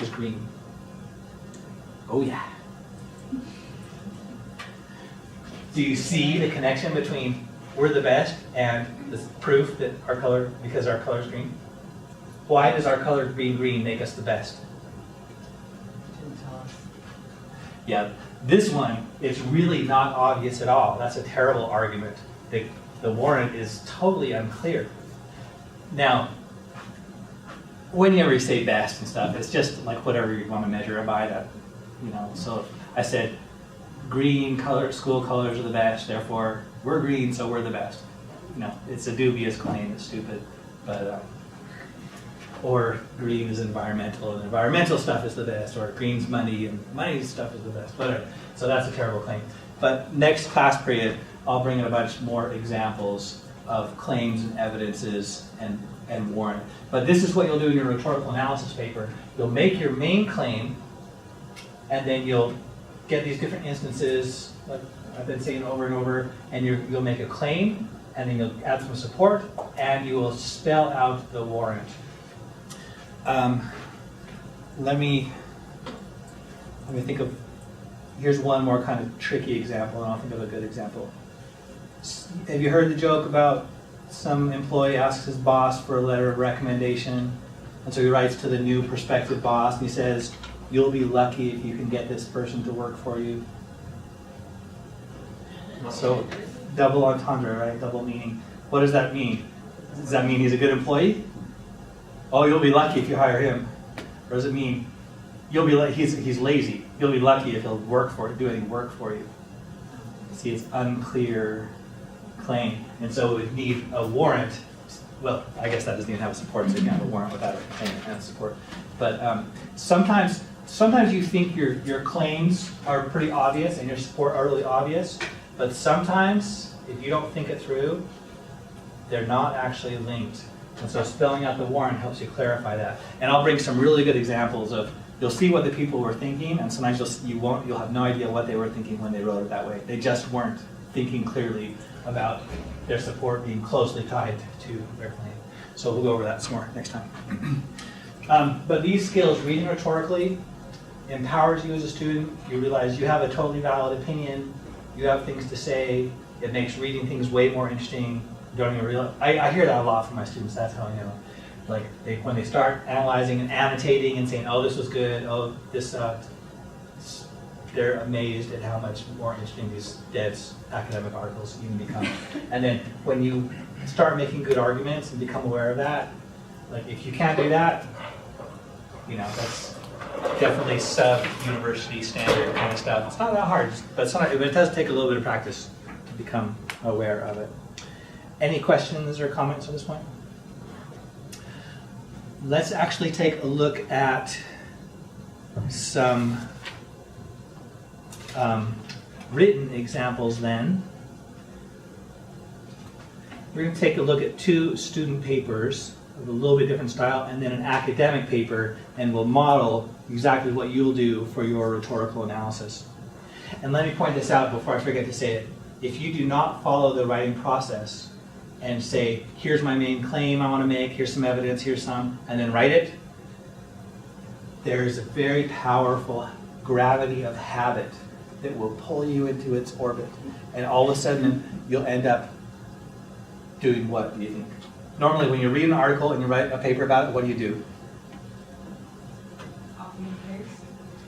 is green. Oh yeah. Do you see the connection between we're the best and the proof that our color, because our color is green? Why does our color being green make us the best? Yeah, this one is really not obvious at all. That's a terrible argument. The warrant is totally unclear. Now, whenever you say best and stuff, it's just like whatever you want to measure it by that, So if I said green color, school colors are the best, therefore we're green, so we're the best. It's a dubious claim, it's stupid, but or green is environmental, and environmental stuff is the best, or green's money, and money stuff is the best, whatever. So that's a terrible claim. But next class period, I'll bring in a bunch more examples of claims and evidences and warrant. But this is what you'll do in your rhetorical analysis paper. You'll make your main claim, and then you'll get these different instances, like I've been saying over and over, and you'll make a claim, and then you'll add some support, and you will spell out the warrant. Let me think of, here's one more kind of tricky example, and I'll think of a good example. Have you heard the joke about some employee asks his boss for a letter of recommendation, and so he writes to the new prospective boss, and he says, "You'll be lucky if you can get this person to work for you." So, double entendre, right? Double meaning. What does that mean? Does that mean he's a good employee? Oh, you'll be lucky if you hire him. Or does it mean he's lazy? You'll be lucky if he'll do any work for you. See, it's unclear claim, and so it would need a warrant. Well, I guess that doesn't even have a support, so you can't have a warrant without a claim and support. But sometimes you think your claims are pretty obvious and your support are really obvious, but sometimes if you don't think it through, they're not actually linked. And so spelling out the warrant helps you clarify that. And I'll bring some really good examples of, you'll see what the people were thinking, and sometimes you'll have no idea what they were thinking when they wrote it that way. They just weren't thinking clearly about their support being closely tied to their claim. So we'll go over that some more next time. But these skills, reading rhetorically, empowers you as a student. You realize you have a totally valid opinion. You have things to say. It makes reading things way more interesting. You don't even realize. I hear that a lot from my students. That's how I know. Like when they start analyzing and annotating and saying, "Oh, this was good. Oh, this sucked," they're amazed at how much more interesting these dense academic articles even become. And then when you start making good arguments and become aware of that, like if you can't do that, that's definitely sub-university standard kind of stuff. It's not that hard, but it does take a little bit of practice to become aware of it. Any questions or comments at this point? Let's actually take a look at some written examples then. We're going to take a look at 2 student papers of a little bit different style and then an academic paper, and we'll model exactly what you'll do for your rhetorical analysis. And let me point this out before I forget to say it. If you do not follow the writing process and say, here's my main claim I want to make, here's some evidence, here's some, and then write it, there's a very powerful gravity of habit that will pull you into its orbit. And all of a sudden, you'll end up doing what, do you think? Normally, when you read an article and you write a paper about it, what do you do? Copy and paste.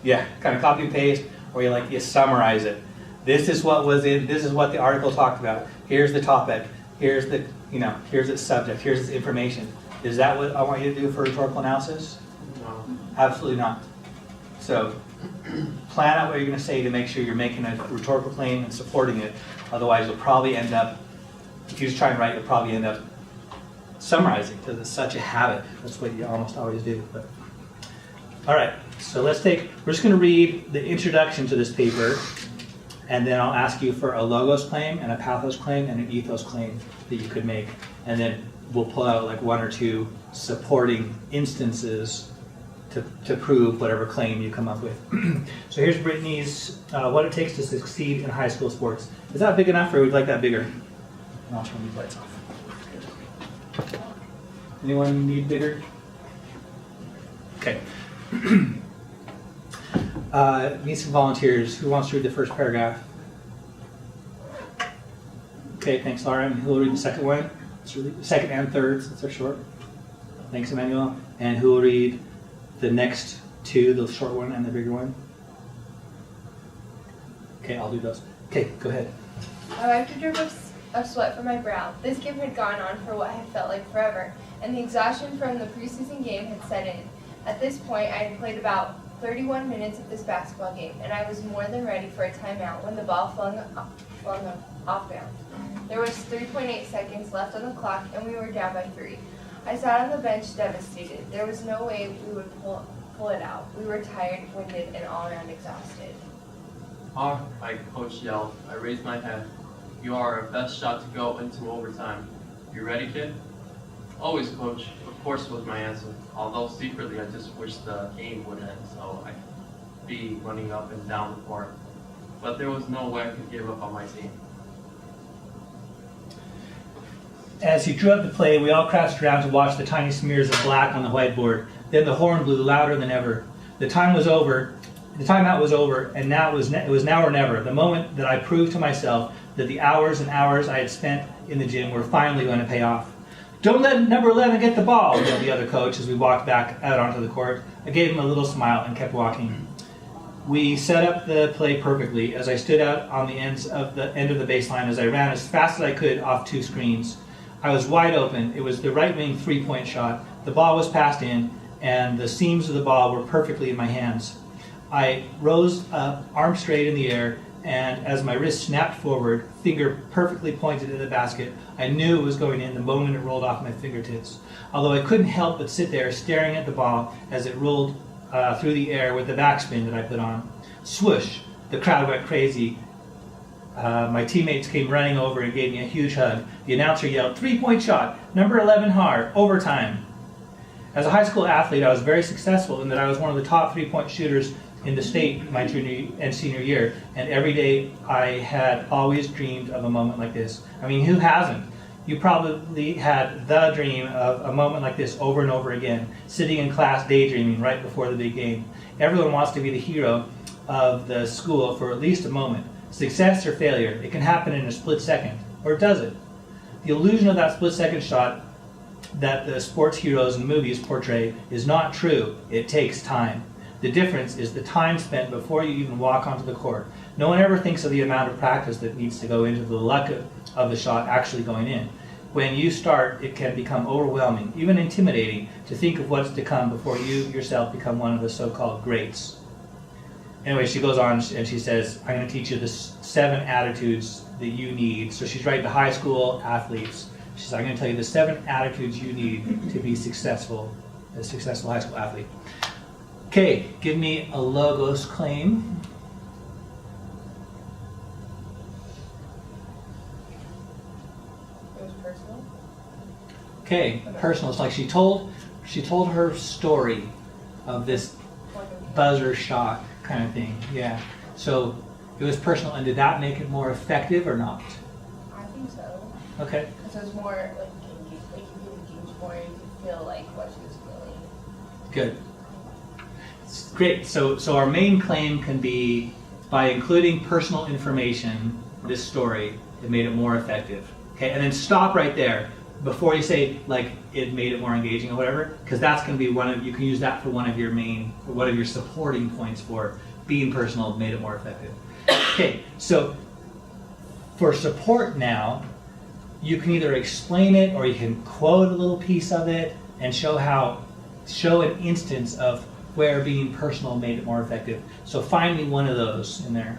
Yeah, kind of copy and paste, or you summarize it. This is what was in, this is what the article talked about. Here's the topic, here's the, here's its subject, here's its information. Is that what I want you to do for rhetorical analysis? No. Absolutely not. So, plan out what you're going to say to make sure you're making a rhetorical claim and supporting it. Otherwise, you'll probably end up, if you just try and write, you'll probably end up summarizing, because it's such a habit. That's what you almost always do. But, all right, so we're just going to read the introduction to this paper, and then I'll ask you for a logos claim and a pathos claim and an ethos claim that you could make. And then we'll pull out like 1 or 2 supporting instances to prove whatever claim you come up with. So here's Brittany's What It Takes to Succeed in High School Sports. Is that big enough, or would you like that bigger? And I'll turn these lights off. Anyone need bigger? Okay. Need some volunteers. Who wants to read the first paragraph? Okay, thanks, Laura. And who will read the second one? The second and third, since they're short. Thanks, Emmanuel. And who will read the next 2, the short one and the bigger one? Okay, I'll do those. Okay, go ahead. I wiped a drip of sweat from my brow. This game had gone on for what had felt like forever, and the exhaustion from the preseason game had set in. At this point, I had played about 31 minutes of this basketball game, and I was more than ready for a timeout when the ball flung off bounds. There was 3.8 seconds left on the clock, and we were down by 3. I sat on the bench devastated. There was no way we would pull it out. We were tired, winded, and all around exhausted. All right, Coach yelled. I raised my head. You are our best shot to go into overtime. You ready, kid? Always, Coach. Of course was my answer. Although secretly I just wished the game would end so I'd be running up and down the court. But there was no way I could give up on my team. As he drew up the play, we all crouched around to watch the tiny smears of black on the whiteboard. Then the horn blew louder than ever. The timeout was over, and now it was now or never. The moment that I proved to myself that the hours and hours I had spent in the gym were finally going to pay off. Don't let number 11 get the ball, yelled the other coach as we walked back out onto the court. I gave him a little smile and kept walking. We set up the play perfectly as I stood out on the end of the baseline as I ran as fast as I could off 2 screens. I was wide open. It was the right wing 3-point shot. The ball was passed in, and the seams of the ball were perfectly in my hands. I rose up, arm straight in the air, and as my wrist snapped forward, finger perfectly pointed at the basket, I knew it was going in the moment it rolled off my fingertips. Although I couldn't help but sit there staring at the ball as it rolled through the air with the backspin that I put on. Swoosh! The crowd went crazy. My teammates came running over and gave me a huge hug. The announcer yelled, 3-point shot, number 11 hard, overtime. As a high school athlete, I was very successful in that I was one of the top 3-point shooters in the state my junior and senior year, and every day I had always dreamed of a moment like this. I mean, who hasn't? You probably had the dream of a moment like this over and over again, sitting in class daydreaming right before the big game. Everyone wants to be the hero of the school for at least a moment. Success or failure, it can happen in a split second, or does it? The illusion of that split-second shot that the sports heroes in movies portray is not true. It takes time. The difference is the time spent before you even walk onto the court. No one ever thinks of the amount of practice that needs to go into the luck of the shot actually going in. When you start, it can become overwhelming, even intimidating, to think of what's to come before you yourself become one of the so-called greats. Anyway, she goes on and she says, I'm going to teach you the 7 attitudes that you need. So she's writing to high school athletes. She says, I'm going to tell you the 7 attitudes you need to be successful, a successful high school athlete. Okay, give me a logos claim. Okay, personal. It's like she told her story of this buzzer shock kind of thing. Yeah. So it was personal, and did that make it more effective or not? I think so. Okay. Because it was more like making people engage more, and you could feel like what she was feeling. Good. Great. So our main claim can be by including personal information, this story, it made it more effective. Okay, and then stop right there before you say like it made it more engaging or whatever, because that's going to be you can use that for one of your supporting points for being personal made it more effective. Okay, so for support now, you can either explain it or you can quote a little piece of it and show an instance of where being personal made it more effective. So find me one of those in there.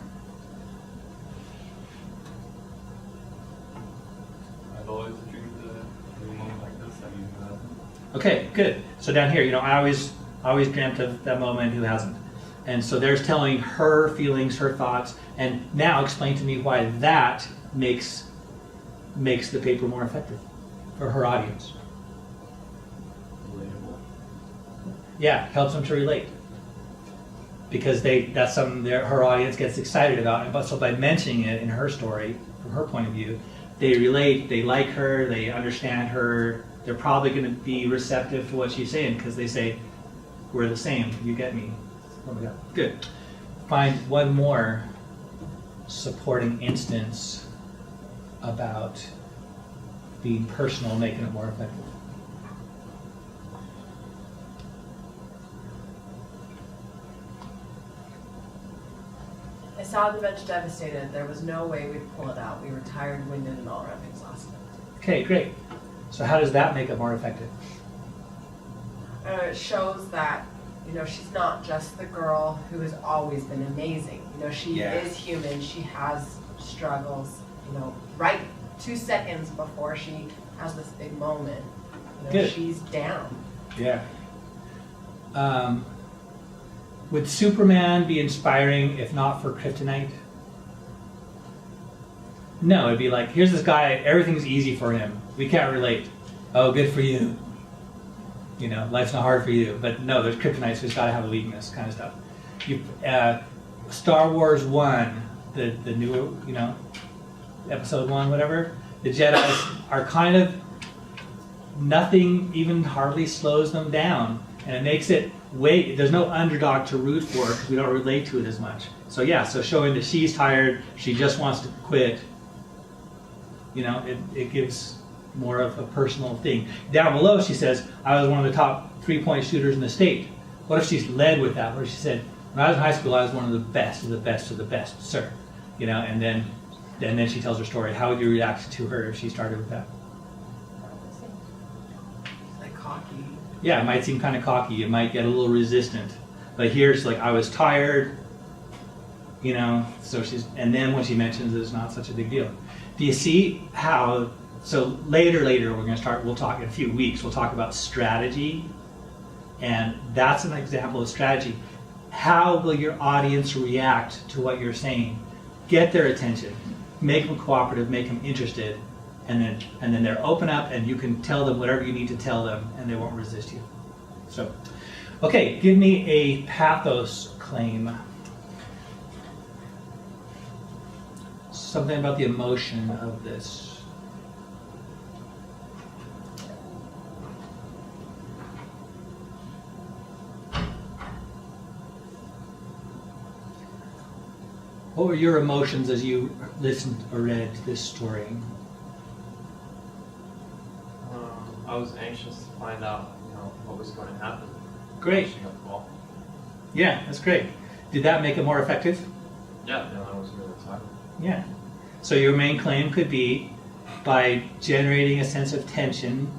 I've always dreamed of a moment like this. I mean, Okay, good. So down here, I always dreamt of that moment. Who hasn't? And so there's telling her feelings, her thoughts, and now explain to me why that makes the paper more effective for her audience. relatable. Yeah, helps them to relate because that's something her audience gets excited about. But so by mentioning it in her story, from her point of view, they relate, they like her, they understand her. They're probably going to be receptive to what she's saying because they say, "We're the same. You get me." Oh my God. Good. Find one more supporting instance about being personal, making it more effective. I saw the bench devastated. There was no way we'd pull it out. We were tired, winded, and all around exhausted. Okay, great. So how does that make it more effective? It shows that, she's not just the girl who has always been amazing. She is human. She has struggles. Right 2 seconds before she has this big moment, Good. she's down. Yeah. Would Superman be inspiring if not for kryptonite? No, it'd be like, here's this guy, everything's easy for him. We can't relate. Oh, good for you. Life's not hard for you. But no, there's kryptonite, so he's got to have a weakness, kind of stuff. Star Wars 1, the new, episode 1, whatever, the Jedi are kind of, nothing even hardly slows them down. And it makes it there's no underdog to root for because we don't relate to it as much. So so showing that she's tired, she just wants to quit, it gives more of a personal thing. Down below she says, I was one of the top 3-point shooters in the state. What if she's led with that? What if she said, when I was in high school, I was one of the best of the best of the best, sir. And then she tells her story. How would you react to her if she started with that? Like cocky. Yeah, it might seem kind of cocky. It might get a little resistant. But here's like, I was tired, so and then when she mentions it, it's not such a big deal. Do you see how, so later we'll talk in a few weeks, we'll talk about strategy. And that's an example of strategy. How will your audience react to what you're saying? Get their attention. Make them cooperative, make them interested. And then they're open up and you can tell them whatever you need to tell them and they won't resist you. So, okay, give me a pathos claim. Something about the emotion of this. What were your emotions as you listened or read this story? I was anxious to find out, what was going to happen. Great. Yeah, that's great. Did that make it more effective? Yeah, I was really excited. Yeah. So your main claim could be, by generating a sense of tension,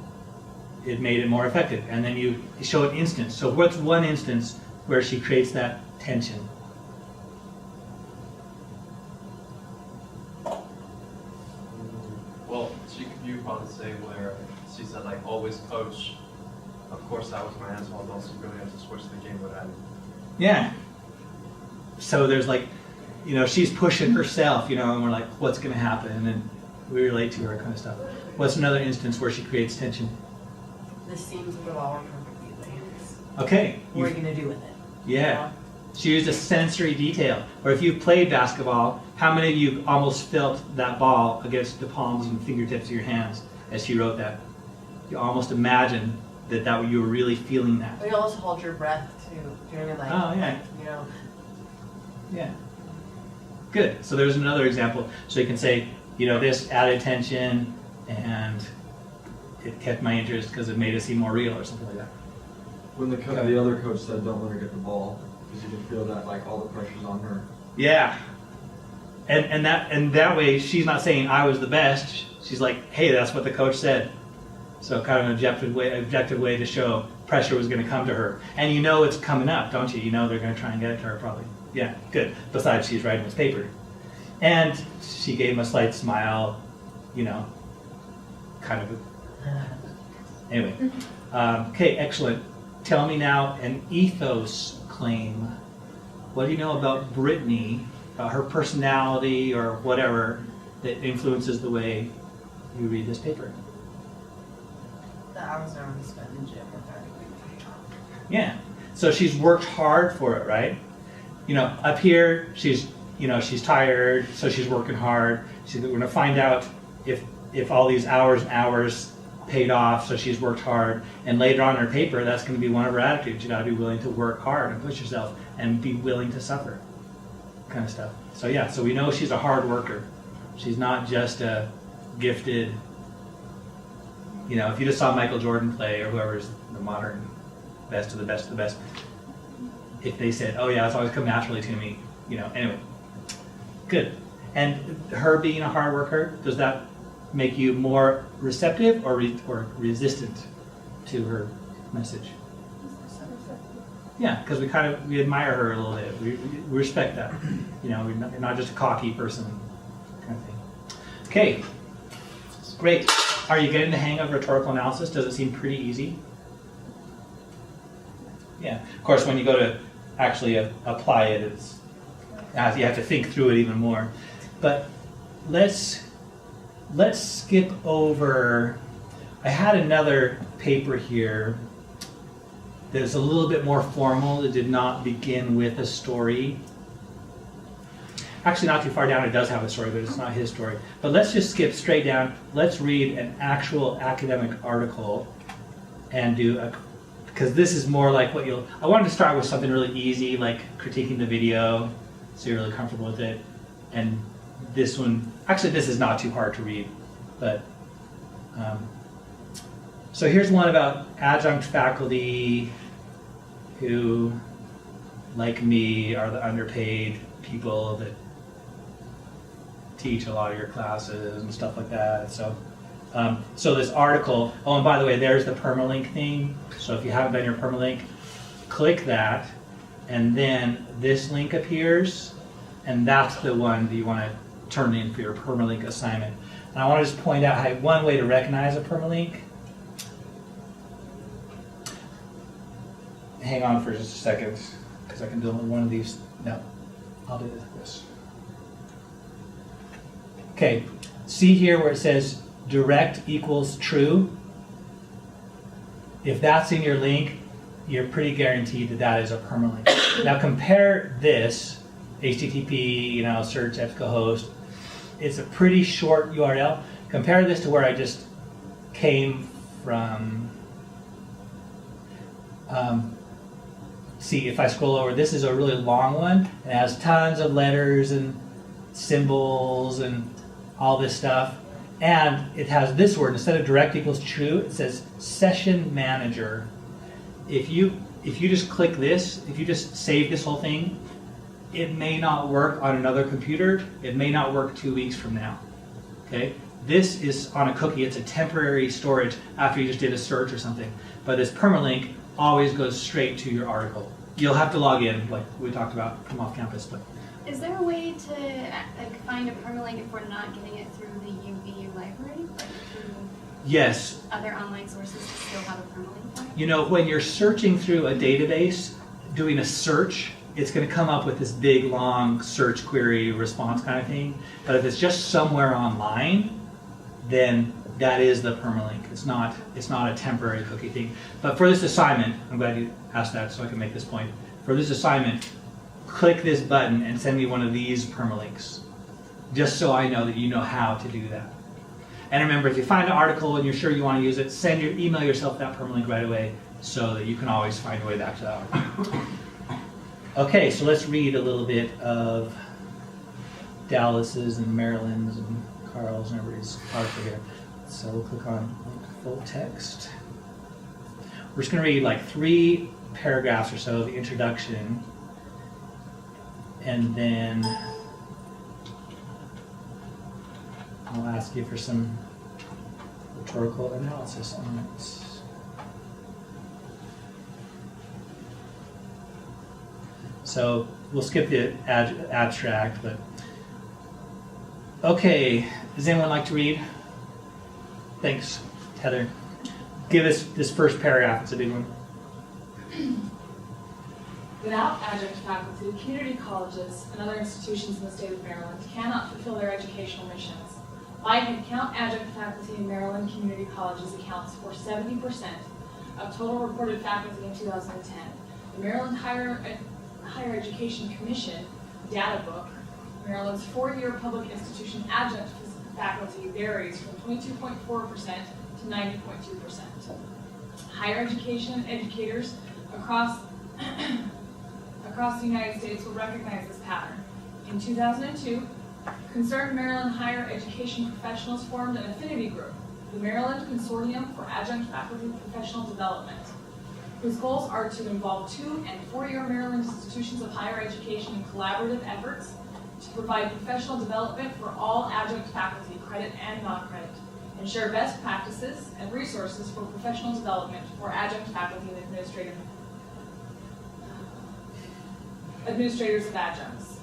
it made it more effective. And then you show an instance. So what's one instance where she creates that tension? Well, you probably say where she said, always coach. Of course, that was my answer, although she really had to switch the game with that. Yeah. So there's she's pushing herself, and we're like, what's going to happen? And then we relate to her kind of stuff. What's another instance where she creates tension? this seems a little hour perfectly lanes. Okay. What are you gonna do with it? Yeah. She used a sensory detail. Or if you've played basketball, how many of you almost felt that ball against the palms and fingertips of your hands as she wrote that? You almost imagine that you were really feeling that. But you also hold your breath too. Do you know what I mean? Oh, yeah. You know. Yeah. Good. So there's another example. So you can say, this added tension and it kept my interest because it made it seem more real or something like that. When the other coach said, "Don't let her get the ball," because you can feel that like all the pressure's on her. Yeah. And that way she's not saying I was the best. She's like, hey, that's what the coach said. So kind of an objective way to show pressure was going to come to her. And it's coming up, don't you? They're going to try and get it to her probably. Yeah, good. Besides, she's writing this paper. And she gave him a slight smile, kind of. Anyway. Okay, excellent. Tell me now an ethos claim. What do you know about Brittany, about her personality or whatever that influences the way you read this paper? The hours I already spent in the gym are very good. Yeah. So she's worked hard for it, right? Up here, she's tired, so she's working hard. We're going to find out if all these hours and hours paid off, so she's worked hard. And later on in her paper, that's going to be one of her attitudes. You got to be willing to work hard and push yourself and be willing to suffer, kind of stuff. So yeah, so we know she's a hard worker. She's not just a gifted, if you just saw Michael Jordan play or whoever's the modern best of the best of the best, if they said, oh yeah, it's always come naturally to me, anyway. Good. And her being a hard worker, does that make you more receptive or resistant to her message? Yeah, because we admire her a little bit. We respect that. We're not just a cocky person kind of thing. Okay, great. Are you getting the hang of rhetorical analysis? Does it seem pretty easy? Yeah. Of course, when you go to actually apply it, you have to think through it even more. But let's skip over. I had another paper here that's a little bit more formal. It did not begin with a story. Actually, not too far down, it does have a story, but it's not his story. But let's just skip straight down. Let's read an actual academic article and because this is more like I wanted to start with something really easy, like critiquing the video, so you're really comfortable with it. And this one, actually this is not too hard to read, but so here's one about adjunct faculty who, like me, are the underpaid people that teach a lot of your classes and stuff like that. So this article, and by the way, there's the permalink thing. So if you haven't done your permalink, click that, and then this link appears, and that's the one that you want to turn in for your permalink assignment. And I want to just point out how one way to recognize a permalink. Hang on for just a second, because I can do one of these. No, I'll do this. Okay, see here where it says direct equals true. If that's in your link, you're pretty guaranteed that is a permalink. Now compare this, HTTP, search EBSCOhost. It's a pretty short URL. Compare this to where I just came from. See, if I scroll over, this is a really long one. It has tons of letters and symbols and all this stuff. And it has this word, instead of direct equals true, it says session manager. If you just click this, if you just save this whole thing, it may not work on another computer. It may not work 2 weeks from now. Okay? This is on a cookie. It's a temporary storage after you just did a search or something. But this permalink always goes straight to your article. You'll have to log in, like we talked about from off campus. But is there a way to find a permalink if we're not getting it through the UVU library? Through yes. Other online sources to still have a permalink? When you're searching through a database, doing a search, it's going to come up with this big, long search query response kind of thing. But if it's just somewhere online, then that is the permalink. It's not a temporary cookie thing. But for this assignment, I'm glad you asked that so I can make this point. For this assignment, click this button and send me one of these permalinks, just so I know that you know how to do that. And remember, if you find an article and you're sure you want to use it, email yourself that permalink right away so that you can always find a way back to that article. Okay, so let's read a little bit of Dallas's and Maryland's and Carl's and everybody's article here. So we'll click on full text. We're just going to read like 3 paragraphs or so of the introduction, and then I'll ask you for some rhetorical analysis on it. So we'll skip the abstract, but okay, does anyone like to read? Thanks, Heather. Give us this first paragraph, it's a big one. Without adjunct faculty, community colleges and other institutions in the state of Maryland cannot fulfill their educational missions. By headcount, adjunct faculty in Maryland community colleges accounts for 70% of total reported faculty in 2010. The Maryland Higher Education Commission data book, Maryland's 4-year public institution adjunct faculty varies from 22.4% to 90.2%. Higher education educators across the United States will recognize this pattern. In 2002, Concerned Maryland Higher Education Professionals formed an affinity group, the Maryland Consortium for Adjunct Faculty Professional Development, whose goals are to involve 2- and 4-year Maryland institutions of higher education in collaborative efforts to provide professional development for all adjunct faculty, credit and non-credit, and share best practices and resources for professional development for adjunct faculty and administrators of adjuncts.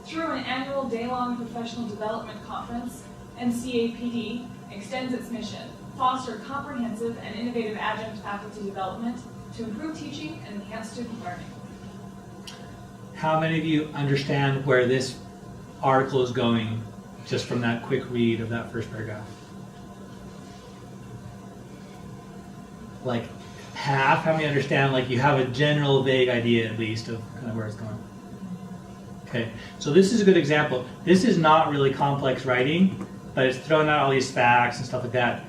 Through an annual day-long professional development conference, NCAPD extends its mission: foster comprehensive and innovative adjunct faculty development to improve teaching and enhance student learning. How many of you understand where this article is going just from that quick read of that first paragraph? Like half? How many understand, like you have a general vague idea at least of kind of where it's going? Okay, so this is a good example. This is not really complex writing, but it's throwing out all these facts and stuff like that.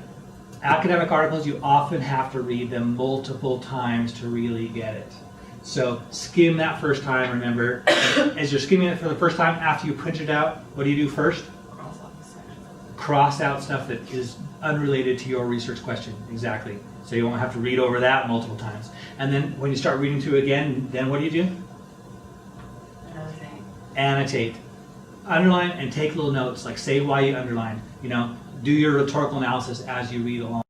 Academic articles, you often have to read them multiple times to really get it. So skim that first time, remember. As you're skimming it for the first time, after you print it out, what do you do first? Cross out stuff that is unrelated to your research question. Exactly. So you won't have to read over that multiple times. And then when you start reading through again, then what do? Annotate. Underline and take little notes, like say why you underlined. You know, do your rhetorical analysis as you read along.